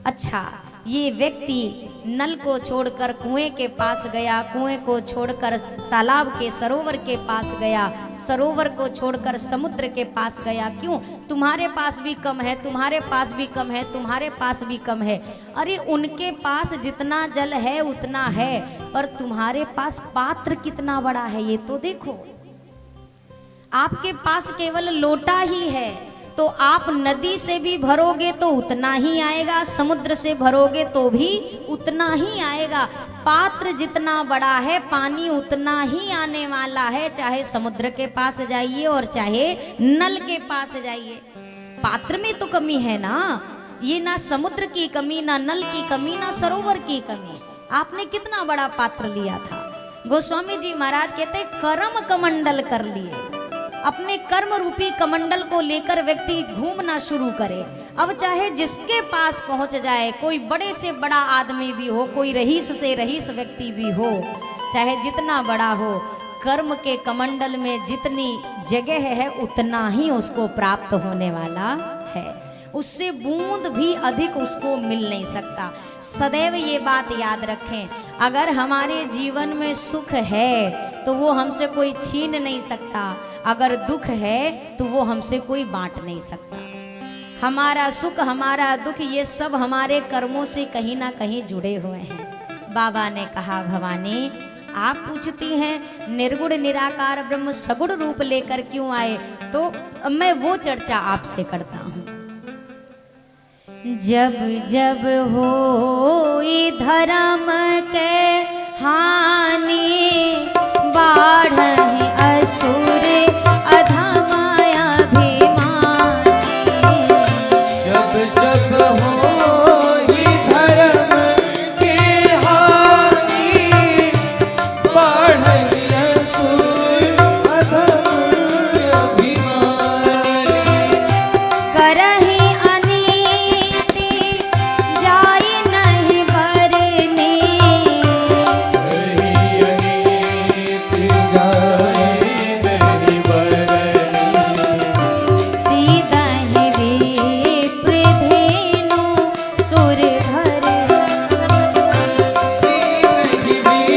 अच्छा ये व्यक्ति नल को छोड़कर कुएं के पास गया, कुएं को छोड़कर तालाब के सरोवर के पास गया, सरोवर को छोड़कर समुद्र के पास गया। क्यों? तुम्हारे पास भी कम है, तुम्हारे पास भी कम है, तुम्हारे पास भी कम है। अरे उनके पास जितना जल है उतना है, पर तुम्हारे पास पात्र कितना बड़ा है ये तो देखो। आपके पास केवल लोटा ही है, तो आप नदी से भी भरोगे तो उतना ही आएगा, समुद्र से भरोगे तो भी उतना ही आएगा। पात्र जितना बड़ा है पानी उतना ही आने वाला है, चाहे समुद्र के पास जाइए और चाहे नल के पास जाइए। पात्र में तो कमी है ना, ये ना समुद्र की कमी, ना नल की कमी, ना सरोवर की कमी। आपने कितना बड़ा पात्र लिया था। गोस्वामी जी महाराज कहते कर्म कमंडल कर लिए, अपने कर्म रूपी कमंडल को लेकर व्यक्ति घूमना शुरू करे। अब चाहे जिसके पास पहुंच जाए, कोई बड़े से बड़ा आदमी भी हो, कोई रईस से रईस व्यक्ति भी हो, चाहे जितना बड़ा हो, कर्म के कमंडल में जितनी जगह है उतना ही उसको प्राप्त होने वाला है, उससे बूंद भी अधिक उसको मिल नहीं सकता। सदैव ये बात याद रखें, अगर हमारे जीवन में सुख है तो वो हमसे कोई छीन नहीं सकता, अगर दुख है तो वो हमसे कोई बांट नहीं सकता। हमारा सुख हमारा दुख ये सब हमारे कर्मों से कहीं ना कहीं जुड़े हुए हैं। बाबा ने कहा, भवानी आप पूछती हैं निर्गुण निराकार ब्रह्म सगुण रूप लेकर क्यों आए, तो मैं वो चर्चा आपसे करता हूँ। जब जब होई धर्म के हानि, बाढ़हि असुर अधम अभिमानी। जब जब होई धर्म के हानि, बाढ़हि असुर अधम अभिमानी। करहि अनीति जाई नहीं बरनी, करहि अनीति जाय नहीं बरनी। सीदहि विप्र धेनु सुर धरनी। सीदहि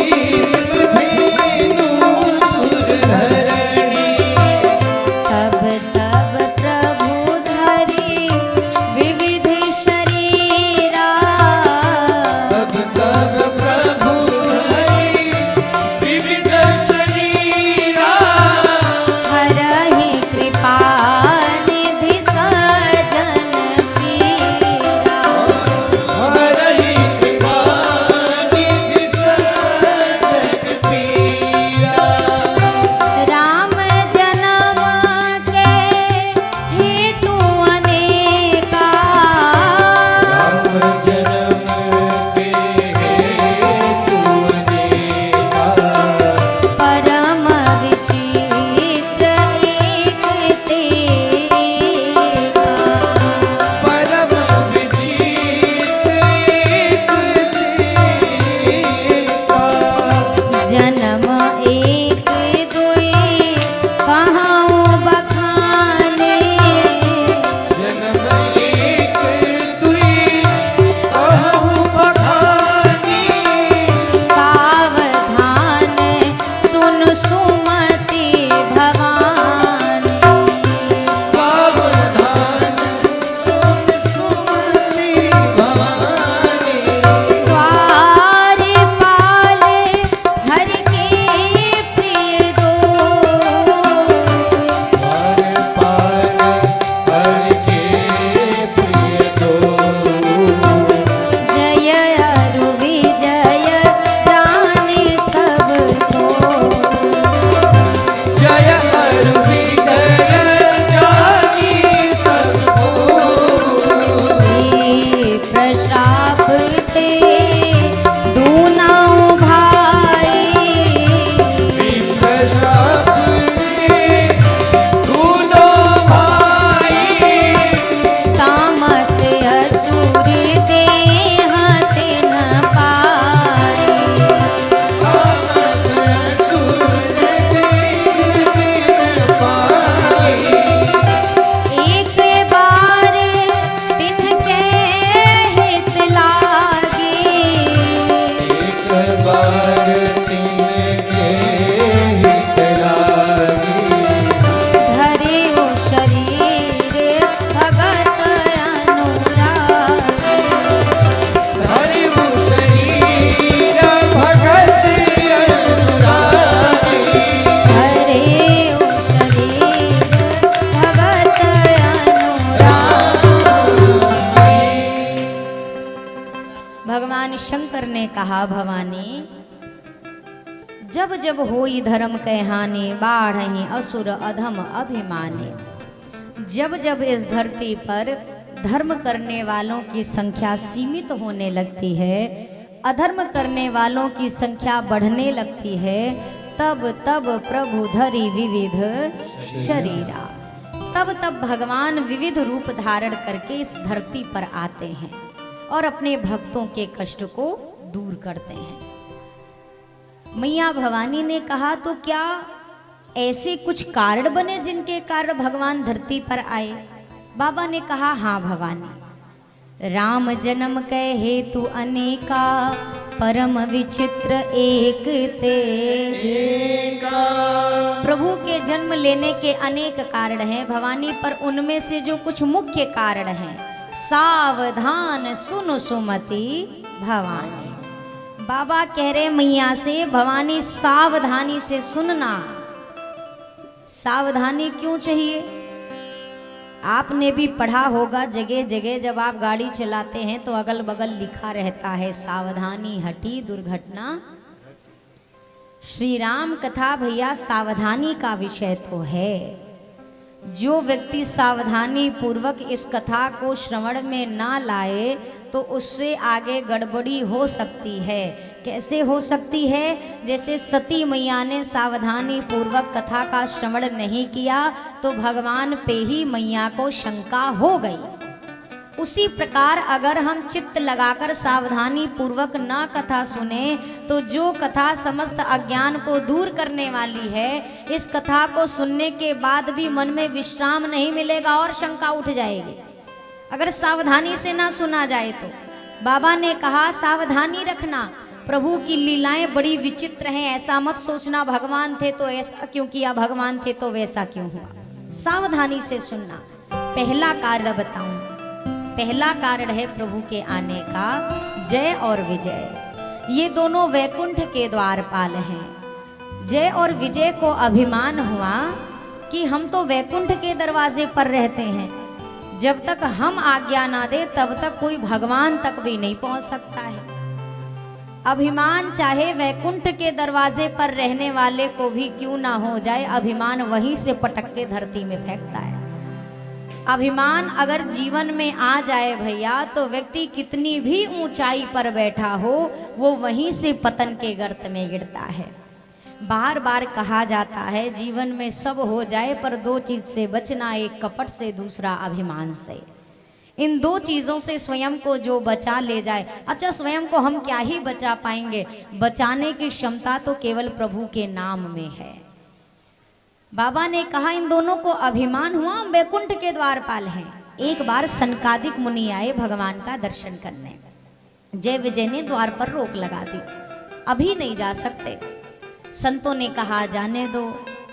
विप्र धेनु सुर धरणी। तब तब प्रभु धरि विविध शरीरा, तब तब प्रभु हरि विविध शरीरा। हरहि कृपा निधि सजन पीरा। हरहि कृपा निधि सजन पीरा। राम जन्म के हेतु अनेका, राम जन्म के हेतु अनेका। परम विचित्र एक तेका। परम विचित्र एक तेका। जन्म एक दुई कहाऊँ बखाने, जन्म एक दुई कहूँ बखानी। सावधान सुन सुमति भवानी। सावधान सुन सुमति भवानी। द्वारपाल हरि के प्रिय दो, द्वार पाल हरि के प्रिय दो। जय अरु विजय जाने सब को। जय अरु विजय जानी सबको। प्रशाप ते दूनाऊ भाई, विप्रशाप ने दोनों भाई। तामस असुर देह तिन पाई। तामस असुर देह पाई। एक बार तिनके हित लागे, एक बार तिनके हित लागी। धरे ओ शरीर भगत अनुराग। धरिउ शरीर भगत अनुरागी। धरे ओ शरीर भगत अनुराग। भगवान शंकर ने कहा, भवानी जब जब होई धर्म के हानि, बाढ़हि असुर अधम अभिमानी। जब जब इस धरती पर धर्म करने वालों की संख्या सीमित होने लगती है, अधर्म करने वालों की संख्या बढ़ने लगती है, तब तब प्रभु धरि विविध शरीरा। तब तब भगवान विविध रूप धारण करके इस धरती पर आते हैं और अपने भक्तों के कष्ट को दूर करते हैं। मैया भवानी ने कहा तो क्या ऐसे कुछ कारण बने जिनके कारण भगवान धरती पर आए? बाबा ने कहा हाँ भवानी, राम जन्म कै हेतु अनेका, परम विचित्र एक ते। प्रभु के जन्म लेने के अनेक कारण हैं भवानी, पर उनमें से जो कुछ मुख्य कारण हैं, सावधान सुन सुमति भवानी। बाबा कह रहे मैया से, भवानी सावधानी से सुनना। सावधानी क्यों चाहिए? आपने भी पढ़ा होगा जगह जगह जब आप गाड़ी चलाते हैं तो अगल बगल लिखा रहता है सावधानी हटी दुर्घटना। श्री राम कथा भैया सावधानी का विषय तो है। जो व्यक्ति सावधानी पूर्वक इस कथा को श्रवण में ना लाए तो उससे आगे गड़बड़ी हो सकती है। कैसे हो सकती है? जैसे सती मैया ने सावधानी पूर्वक कथा का श्रवण नहीं किया तो भगवान पे ही मैया को शंका हो गई। उसी प्रकार अगर हम चित्त लगाकर सावधानी पूर्वक ना कथा सुने तो जो कथा समस्त अज्ञान को दूर करने वाली है, इस कथा को सुनने के बाद भी मन में विश्राम नहीं मिलेगा और शंका उठ जाएगी अगर सावधानी से ना सुना जाए तो। बाबा ने कहा सावधानी रखना, प्रभु की लीलाएं बड़ी विचित्र हैं, ऐसा मत सोचना भगवान थे तो ऐसा क्यों किया, भगवान थे तो वैसा क्यों हुआ। सावधानी से सुनना। पहला कारण बताऊं, पहला कारण है प्रभु के आने का जय और विजय। ये दोनों वैकुंठ के द्वारपाल हैं। जय और विजय को अभिमान हुआ कि हम तो वैकुंठ के दरवाजे पर रहते हैं, जब तक हम आज्ञा ना दे तब तक कोई भगवान तक भी नहीं पहुंच सकता है। अभिमान चाहे वैकुंठ के दरवाजे पर रहने वाले को भी क्यों ना हो जाए, अभिमान वहीं से पटक के धरती में फेंकता है। अभिमान अगर जीवन में आ जाए भैया तो व्यक्ति कितनी भी ऊंचाई पर बैठा हो वो वहीं से पतन के गर्त में गिरता है। बार बार कहा जाता है जीवन में सब हो जाए पर दो चीज से बचना, एक कपट से, दूसरा अभिमान से। इन दो चीजों से स्वयं को जो बचा ले जाए, अच्छा स्वयं को हम क्या ही बचा पाएंगे, बचाने की क्षमता तो केवल प्रभु के नाम में है। बाबा ने कहा इन दोनों को अभिमान हुआ, हम वैकुंठ के द्वारपाल हैं। एक बार सनकादिक मुनि आए भगवान का दर्शन करने। जय विजय ने द्वार पर रोक लगा दी, अभी नहीं जा सकते। संतों ने कहा जाने दो,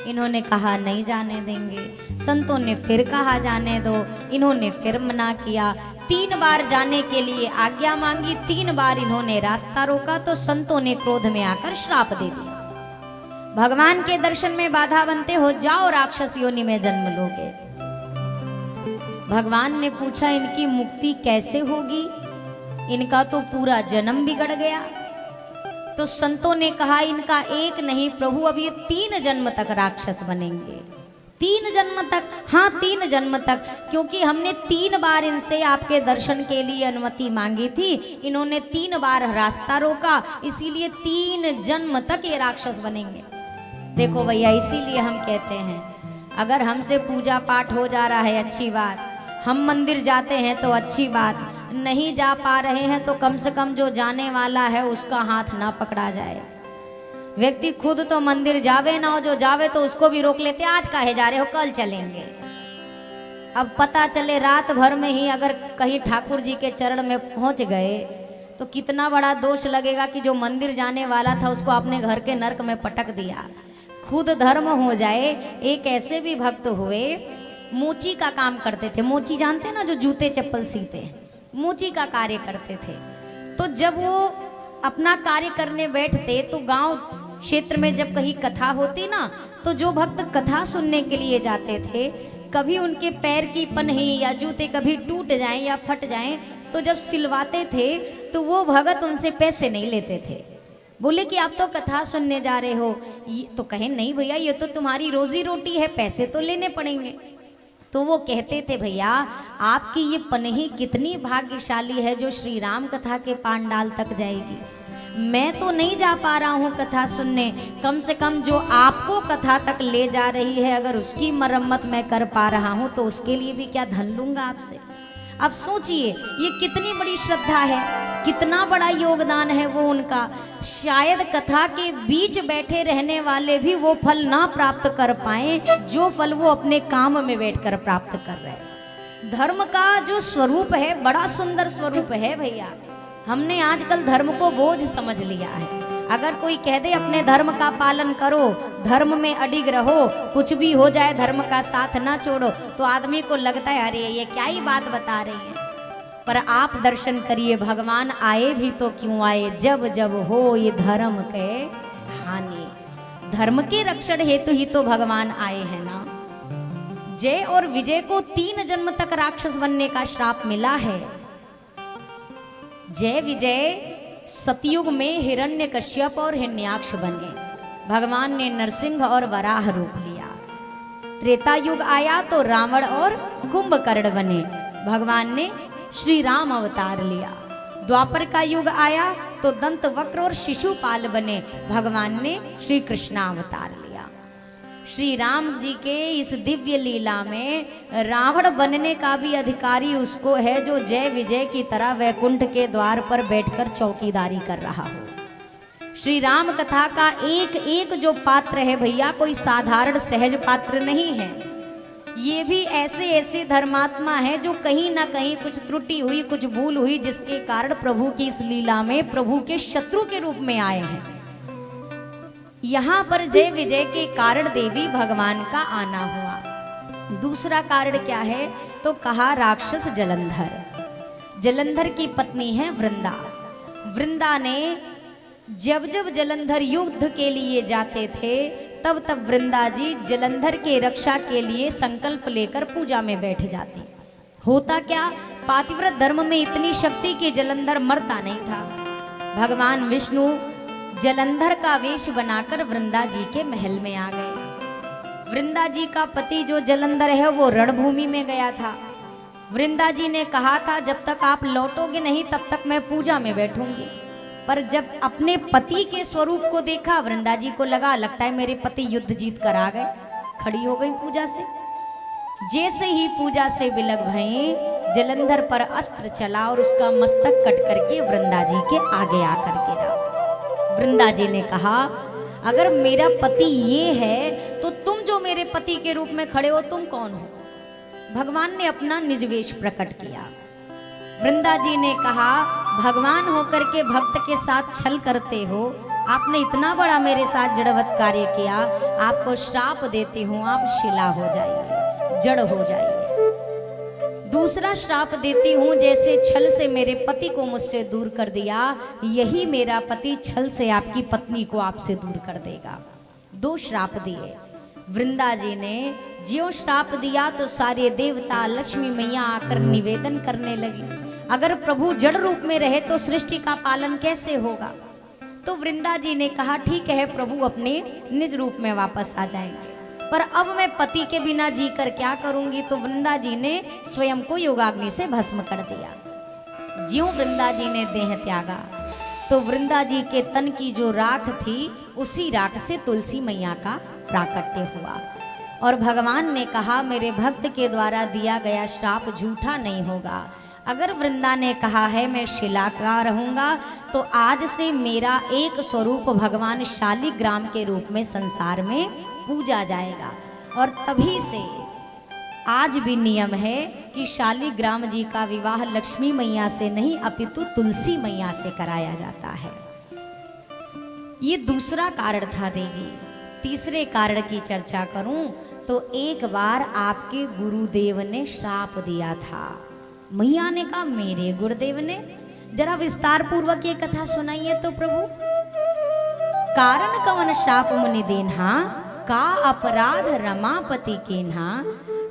इन्होंने कहा नहीं जाने देंगे। संतों ने फिर कहा जाने दो, इन्होंने फिर मना किया। 3 बार जाने के लिए आज्ञा मांगी, 3 बार इन्होंने रास्ता रोका तो संतों ने क्रोध में आकर श्राप दे दिया, भगवान के दर्शन में बाधा बनते हो, जाओ राक्षस योनि में जन्म लोगे। भगवान ने पूछा इनकी मुक्ति कैसे होगी, इनका तो पूरा जन्म बिगड़ गया। तो संतों ने कहा इनका एक नहीं प्रभु, अब ये 3 जन्म तक राक्षस बनेंगे। 3 जन्म तक? हाँ 3 जन्म तक, क्योंकि हमने 3 बार इनसे आपके दर्शन के लिए अनुमति मांगी थी, इन्होंने 3 बार रास्ता रोका, इसीलिए 3 जन्म तक ये राक्षस बनेंगे। देखो भैया, इसीलिए हम कहते हैं अगर हमसे पूजा पाठ हो जा रहा है अच्छी बात, हम मंदिर जाते हैं तो अच्छी बात, नहीं जा पा रहे हैं तो कम से कम जो जाने वाला है उसका हाथ ना पकड़ा जाए। व्यक्ति खुद तो मंदिर जावे ना हो, जो जावे तो उसको भी रोक लेते, आज काहे जा रहे हो, कल चलेंगे। अब पता चले रात भर में ही अगर कहीं ठाकुर जी के चरण में पहुंच गए तो कितना बड़ा दोष लगेगा कि जो मंदिर जाने वाला था उसको अपने घर के नरक में पटक दिया। खुद धर्म हो जाए। एक ऐसे भी भक्त हुए, मोची का काम करते थे। मोची जानते हैं ना, जो जूते चप्पल सीते हैं, मोची का कार्य करते थे। तो जब वो अपना कार्य करने बैठते तो गांव क्षेत्र में जब कहीं कथा होती ना, तो जो भक्त कथा सुनने के लिए जाते थे, कभी उनके पैर की पन्ही या जूते कभी टूट जाएं या फट जाएं, तो जब सिलवाते थे तो वो भगत उनसे पैसे नहीं लेते थे। बोले कि आप तो कथा सुनने जा रहे हो, ये तो कहे नहीं भैया ये तो तुम्हारी रोजी रोटी है, पैसे तो लेने पड़ेंगे। तो वो कहते थे भैया आपकी ये पन्ही कितनी भाग्यशाली है जो श्री राम कथा के पांडाल तक जाएगी। मैं तो नहीं जा पा रहा हूँ कथा सुनने, कम से कम जो आपको कथा तक ले जा रही है अगर उसकी मरम्मत मैं कर पा रहा हूँ तो उसके लिए भी क्या धन लूँगा आपसे। अब सोचिए ये कितनी बड़ी श्रद्धा है, कितना बड़ा योगदान है वो उनका। शायद कथा के बीच बैठे रहने वाले भी वो फल ना प्राप्त कर पाए जो फल वो अपने काम में बैठकर प्राप्त कर रहे हैं। धर्म का जो स्वरूप है बड़ा सुंदर स्वरूप है भैया। हमने आजकल धर्म को बोझ समझ लिया है। अगर कोई कह दे अपने धर्म का पालन करो, धर्म में अडिग रहो, कुछ भी हो जाए धर्म का साथ ना छोड़ो, तो आदमी को लगता है अरे ये क्या ही बात बता रही है। पर आप दर्शन करिए, भगवान आए भी तो क्यों आए, जब जब हो ये धर्म के हानि। धर्म के रक्षण हेतु ही तो भगवान आए हैं ना। जय और विजय को 3 जन्म तक राक्षस बनने का श्राप मिला है। जय विजय सतयुग में हिरण्यकश्यप और हिरण्याक्ष बने, भगवान ने नरसिंह और वराह रूप लिया। त्रेता युग आया तो रावण और कुंभकर्ण बने, भगवान ने श्री राम अवतार लिया। द्वापर का युग आया तो दंत वक्र और शिशुपाल बने, भगवान ने श्री कृष्णा अवतार लिया। श्री राम जी के इस दिव्य लीला में रावण बनने का भी अधिकारी उसको है जो जय विजय की तरह वैकुंठ के द्वार पर बैठकर चौकीदारी कर रहा हो। श्री राम कथा का एक एक जो पात्र है भैया कोई साधारण सहज पात्र नहीं है। ये भी ऐसे ऐसे धर्मात्मा है जो कहीं ना कहीं कुछ त्रुटि हुई, कुछ भूल हुई, जिसके कारण प्रभु की इस लीला में प्रभु के शत्रु के रूप में आए हैं। यहाँ पर जय विजय के कारण देवी भगवान का आना हुआ। दूसरा कारण क्या है तो कहा राक्षस जलंधर। जलंधर की पत्नी है वृंदा। वृंदा ने जब जब जलंधर युद्ध के लिए जाते थे तब तब वृंदा जी जलंधर के रक्षा के लिए संकल्प लेकर पूजा में बैठ जाती। होता क्या, पातिव्रत धर्म में इतनी शक्ति कि जलंधर मरता नहीं था। भगवान विष्णु जलंधर का वेश बनाकर वृंदा जी के महल में आ गए। वृंदा जी का पति जो जलंधर है वो रणभूमि में गया था। वृंदा जी ने कहा था जब तक आप लौटोगे नहीं तब तक मैं पूजा में बैठूंगी। पर जब अपने पति के स्वरूप को देखा वृंदा जी को लगता है मेरे पति युद्ध जीत कर आ गए। खड़ी हो गई पूजा से। जैसे ही पूजा से विलग भई जलंधर पर अस्त्र चला और उसका मस्तक कट करके वृंदा जी के आगे आकर गिरा। वृंदा जी ने कहा अगर मेरा पति ये है तो तुम जो मेरे पति के रूप में खड़े हो तुम कौन हो। भगवान ने अपना निज वेश प्रकट किया। वृंदा जी ने कहा भगवान होकर के भक्त के साथ छल करते हो, आपने इतना बड़ा मेरे साथ जड़वत कार्य किया, आपको श्राप देती हूँ, आप शिला हो जाइए, जड़ हो जाइए। दूसरा श्राप देती हूँ जैसे छल से मेरे पति को मुझसे दूर कर दिया, यही मेरा पति छल से आपकी पत्नी को आपसे दूर कर देगा। 2 श्राप दिए। वृंदा जी ने ज्यों श्राप दिया तो सारे देवता लक्ष्मी मैया आकर निवेदन करने लगी अगर प्रभु जड़ रूप में रहे तो सृष्टि का पालन कैसे होगा। तो वृंदा जी ने कहा ठीक है प्रभु अपने निज रूप में वापस आ जाएंगे, पर अब मैं पति के बिना जी कर क्या करूंगी। तो वृंदा जी ने स्वयं को योगाग्नि से भस्म कर दिया। ज्यों वृंदा जी ने देह त्यागा तो वृंदा जी के तन की जो राख थी उसी राख से तुलसी मैया का प्राकट्य हुआ। और भगवान ने कहा मेरे भक्त के द्वारा दिया गया श्राप झूठा नहीं होगा। अगर वृंदा ने कहा है मैं शिला का रहूंगा तो आज से मेरा एक स्वरूप भगवान शालिग्राम के रूप में संसार में पूजा जाएगा। और तभी से आज भी नियम है कि शालिग्राम जी का विवाह लक्ष्मी मैया से नहीं अपितु तुलसी मैया से कराया जाता है। ये दूसरा कारण था देवी। तीसरे कारण की चर्चा करूं तो एक बार आपके गुरुदेव ने श्राप दिया था। मैया ने कहा मेरे गुरुदेव ने, जरा विस्तार पूर्वक ये कथा सुनाइए तो प्रभु। कारण कवन श्राप मुनि देन्हा, का अपराध रमापति केन्हा।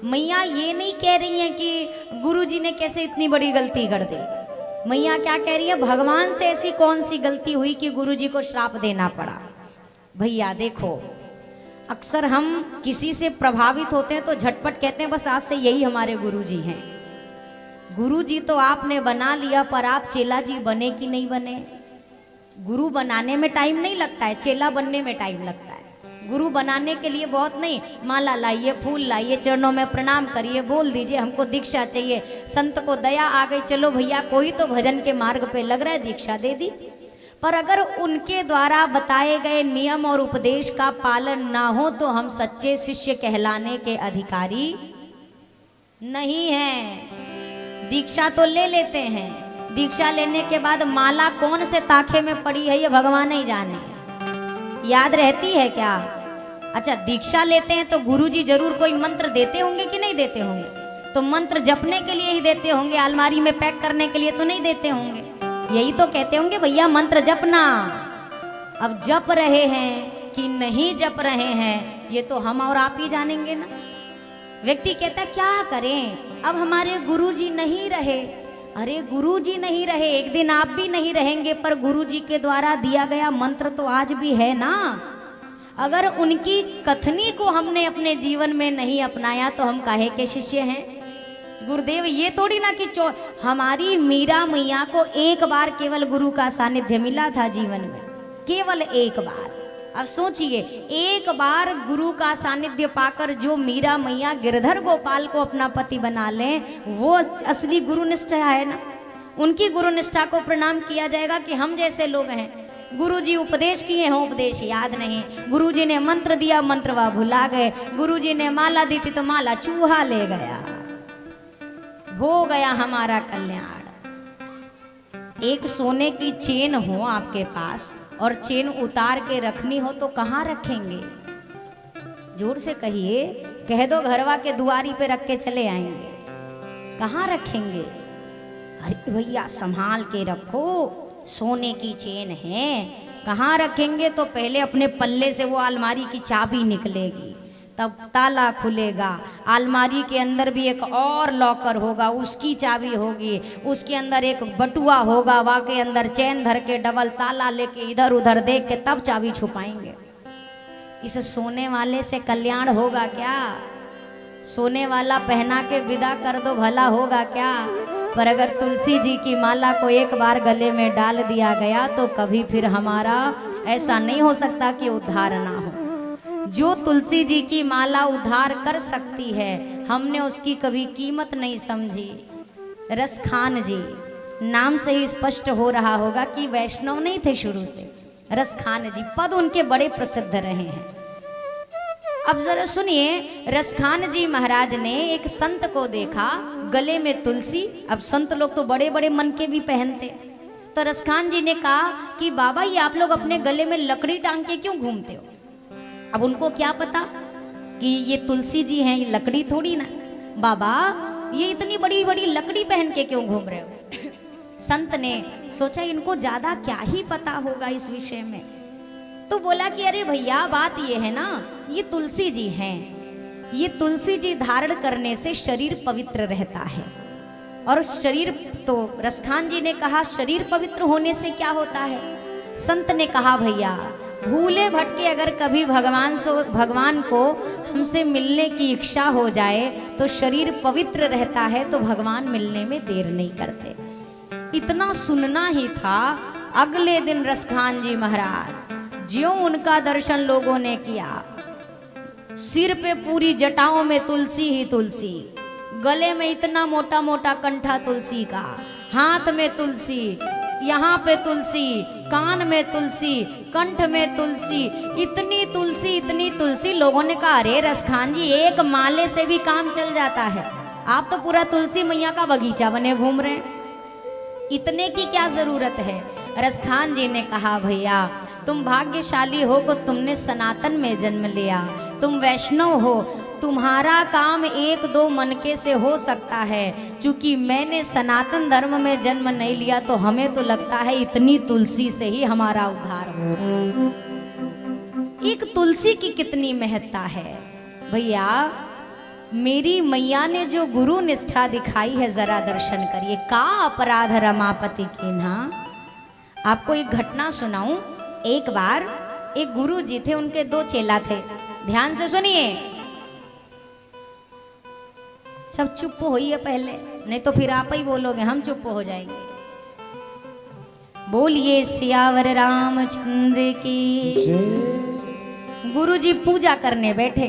मैया ये नहीं कह रही है कि गुरुजी ने कैसे इतनी बड़ी गलती कर दी। मैया क्या कह रही है, भगवान से ऐसी कौन सी गलती हुई कि गुरुजी को श्राप देना पड़ा। भैया देखो, अक्सर हम किसी से प्रभावित होते हैं तो झटपट कहते हैं बस आज से यही हमारे गुरुजी हैं। गुरुजी तो आपने बना लिया, पर आप चेला जी बने कि नहीं बने। गुरु बनाने में टाइम नहीं लगता है, चेला बनने में टाइम लगता है। गुरु बनाने के लिए बहुत नहीं, माला लाइए, फूल लाइए, चरणों में प्रणाम करिए, बोल दीजिए हमको दीक्षा चाहिए, संत को दया आ गई, चलो भैया कोई तो भजन के मार्ग पे लग रहा है, दीक्षा दे दी। पर अगर उनके द्वारा बताए गए नियम और उपदेश का पालन ना हो तो हम सच्चे शिष्य कहलाने के अधिकारी नहीं हैं। दीक्षा तो ले लेते हैं, दीक्षा लेने के बाद माला कौन से ताखे में पड़ी है ये भगवान ही जाने, याद रहती है क्या? अच्छा, दीक्षा लेते हैं तो गुरुजी जरूर कोई मंत्र देते होंगे कि नहीं देते होंगे? तो मंत्र जपने के लिए ही देते होंगे, अलमारी में पैक करने के लिए तो नहीं देते होंगे। यही तो कहते होंगे भैया मंत्र जपना। अब जप रहे हैं कि नहीं जप रहे हैं ये तो हम और आप ही जानेंगे ना। व्यक्ति कहता क्या करें, अब हमारे गुरुजी नहीं रहे। अरे गुरुजी नहीं रहे, एक दिन आप भी नहीं रहेंगे, पर गुरुजी के द्वारा दिया गया मंत्र तो आज भी है ना। अगर उनकी कथनी को हमने अपने जीवन में नहीं अपनाया तो हम काहे के शिष्य हैं? गुरुदेव ये थोड़ी ना कि हमारी मीरा मैया को एक बार केवल गुरु का सानिध्य मिला था जीवन में, केवल एक बार। अब सोचिए, एक बार गुरु का सानिध्य पाकर जो मीरा मैया गिरधर गोपाल को अपना पति बना लें, वो असली गुरु निष्ठा है ना। उनकी गुरु निष्ठा को प्रणाम किया जाएगा कि हम जैसे लोग हैं, गुरुजी उपदेश किए हैं, उपदेश याद नहीं, गुरुजी ने मंत्र दिया, मंत्र वह भुला गए, गुरुजी ने माला दी थी तो माला चूहा ले गया, हो गया हमारा कल्याण। एक सोने की चेन हो आपके पास और चेन उतार के रखनी हो तो कहाँ रखेंगे? जोर से कहिए, कह दो घरवा के दुआरी पे रख के चले आएंगे, कहाँ रखेंगे? अरे भैया संभाल के रखो, सोने की चेन है, कहाँ रखेंगे? तो पहले अपने पल्ले से वो अलमारी की चाबी निकलेगी, तब ताला खुलेगा, अलमारी के अंदर भी एक और लॉकर होगा, उसकी चाबी होगी, उसके अंदर एक बटुआ होगा, वहाँ के अंदर चैन धर के डबल ताला लेके इधर उधर देख के तब चाबी छुपाएंगे। इस सोने वाले से कल्याण होगा क्या? सोने वाला पहना के विदा कर दो, भला होगा क्या? पर अगर तुलसी जी की माला को एक बार गले में डाल दिया गया तो कभी फिर हमारा ऐसा नहीं हो सकता कि उद्धार ना हो। जो तुलसी जी की माला उद्धार कर सकती है, हमने उसकी कभी कीमत नहीं समझी। रसखान जी, नाम से ही स्पष्ट हो रहा होगा कि वैष्णव नहीं थे शुरू से। रसखान जी, पद उनके बड़े प्रसिद्ध रहे हैं। अब जरा सुनिए, रसखान जी महाराज ने एक संत को देखा, गले में तुलसी। अब संत लोग तो बड़े बड़े मन के भी पहनते, तो रसखान जी ने कहा कि बाबा ये आप लोग अपने गले में लकड़ी टांग के क्यों घूमते हो? अब उनको क्या पता कि ये तुलसी जी हैं, ये लकड़ी थोड़ी ना। बाबा ये इतनी बड़ी बड़ी लकड़ी पहन के क्यों घूम रहे हो? संत ने सोचा इनको ज्यादा क्या ही पता होगा इस विषय में, तो बोला कि अरे भैया बात ये है ना, ये तुलसी जी हैं, ये तुलसी जी धारण करने से शरीर पवित्र रहता है। और शरीर, तो रसखान जी ने कहा शरीर पवित्र होने से क्या होता है? संत ने कहा भैया भूले भटके अगर कभी भगवान को हमसे मिलने की इच्छा हो जाए तो शरीर पवित्र रहता है, तो भगवान मिलने में देर नहीं करते। इतना सुनना ही था। अगले दिन रसखान जी महाराज ज्यों उनका दर्शन लोगों ने किया, सिर पे पूरी जटाओं में तुलसी ही तुलसी, गले में इतना मोटा मोटा कंठा तुलसी का, हाथ में तुलसी, यहाँ पे तुलसी, कान में तुलसी, कंठ में तुलसी, इतनी तुलसी इतनी तुलसी। लोगों ने कहा अरे रसखान जी एक माले से भी काम चल जाता है, आप तो पूरा तुलसी मैया का बगीचा बने घूम रहे हैं, इतने की क्या जरूरत है? रसखान जी ने कहा भैया तुम भाग्यशाली हो को तुमने सनातन में जन्म लिया, तुम वैष्णव हो, तुम्हारा काम एक दो मनके से हो सकता है, क्योंकि मैंने सनातन धर्म में जन्म नहीं लिया तो हमें तो लगता है इतनी तुलसी से ही हमारा उद्धार हो। एक तुलसी की कितनी महत्ता है भैया। मेरी मैया ने जो गुरु निष्ठा दिखाई है, जरा दर्शन करिए। का अपराध रमापति की ना। आपको एक घटना सुनाऊं। एक बार एक गुरु जी थे, उनके दो चेला थे, ध्यान से सुनिए। सब चुप होइए पहले, नहीं तो फिर आप ही बोलोगे, हम चुप हो जाएंगे। बोलिए सियावर रामचंद्र की। गुरुजी पूजा करने बैठे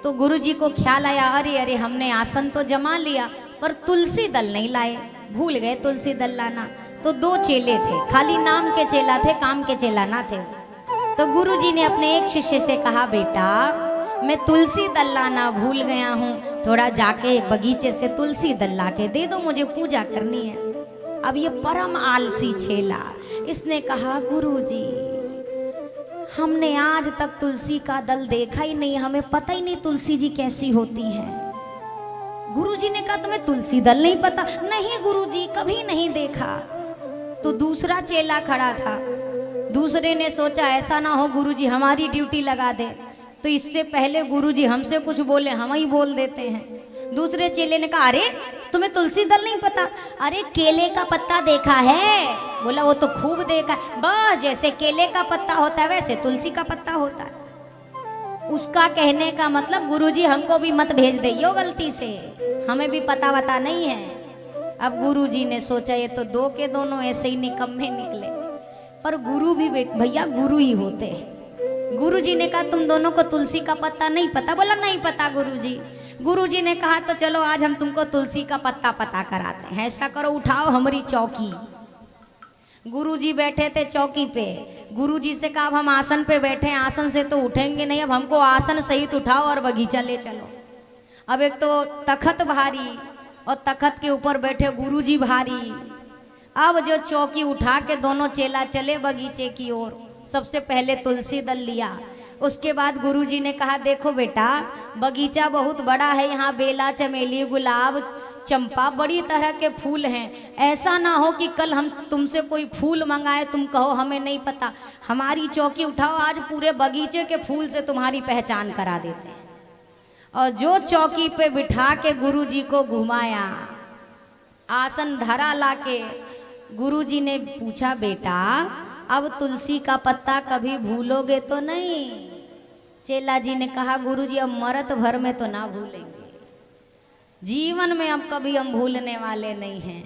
तो गुरुजी को ख्याल आया, अरे अरे हमने आसन तो जमा लिया पर तुलसी दल नहीं लाए, भूल गए तुलसी दल लाना। तो 2 चेले थे, खाली नाम के चेला थे, काम के चेला ना थे। तो गुरुजी ने अपने एक शिष्य से कहा, बेटा मैं तुलसी दल लाना भूल गया हूँ, थोड़ा जाके बगीचे से तुलसी दल ला के दे दो, मुझे पूजा करनी है। अब ये परम आलसी चेला, इसने कहा, गुरुजी हमने आज तक तुलसी का दल देखा ही नहीं, हमें पता ही नहीं तुलसी जी कैसी होती हैं। गुरुजी ने कहा, तुम्हें तुलसी दल नहीं पता? नहीं गुरुजी, कभी नहीं देखा। तो दूसरा चेला खड़ा था, दूसरे ने सोचा ऐसा ना हो गुरुजी हमारी ड्यूटी लगा दे, तो इससे पहले गुरुजी हमसे कुछ बोले हम ही बोल देते हैं। दूसरे चेले ने कहा, अरे तुम्हें तुलसी दल नहीं पता? अरे केले का पत्ता देखा है? बोला वो तो खूब देखा है, बस जैसे केले का पत्ता होता है वैसे तुलसी का पत्ता होता है। उसका कहने का मतलब, गुरुजी हमको भी मत भेज दियो गलती से, हमें भी पता वता नहीं है। अब गुरुजी ने सोचा ये तो 2 के दोनों ऐसे ही निकम्मे निकले, पर गुरु भी भैया गुरु ही होते हैं। गुरुजी ने कहा, तुम दोनों को तुलसी का पत्ता नहीं पता? बोला नहीं पता गुरुजी। गुरुजी ने कहा, तो चलो आज हम तुमको तुलसी का पत्ता पता कराते हैं, ऐसा करो उठाओ हमारी चौकी। गुरुजी बैठे थे चौकी पे, गुरुजी से कहा, अब हम आसन पे बैठे हैं, आसन से तो उठेंगे नहीं, अब हमको आसन सहित उठाओ और बगीचा ले चलो। अब एक तो तखत भारी और तखत के ऊपर बैठे गुरुजी भारी। अब जो चौकी उठा के दोनों चेला चले बगीचे की ओर, सबसे पहले तुलसी दल लिया। उसके बाद गुरुजी ने कहा, देखो बेटा बगीचा बहुत बड़ा है, यहाँ बेला, चमेली, गुलाब, चंपा बड़ी तरह के फूल हैं। ऐसा ना हो कि कल हम तुमसे कोई फूल मंगाए, तुम कहो हमें नहीं पता। हमारी चौकी उठाओ, आज पूरे बगीचे के फूल से तुम्हारी पहचान करा देते हैं। और जो चौकी पे बिठा के गुरुजी को घुमाया, आसन धरा लाके, गुरुजी ने पूछा, बेटा अब तुलसी का पत्ता कभी भूलोगे तो नहीं? चेला जी ने कहा, गुरुजी अब मरत भर में तो ना भूलेंगे, जीवन में अब कभी हम भूलने वाले नहीं हैं।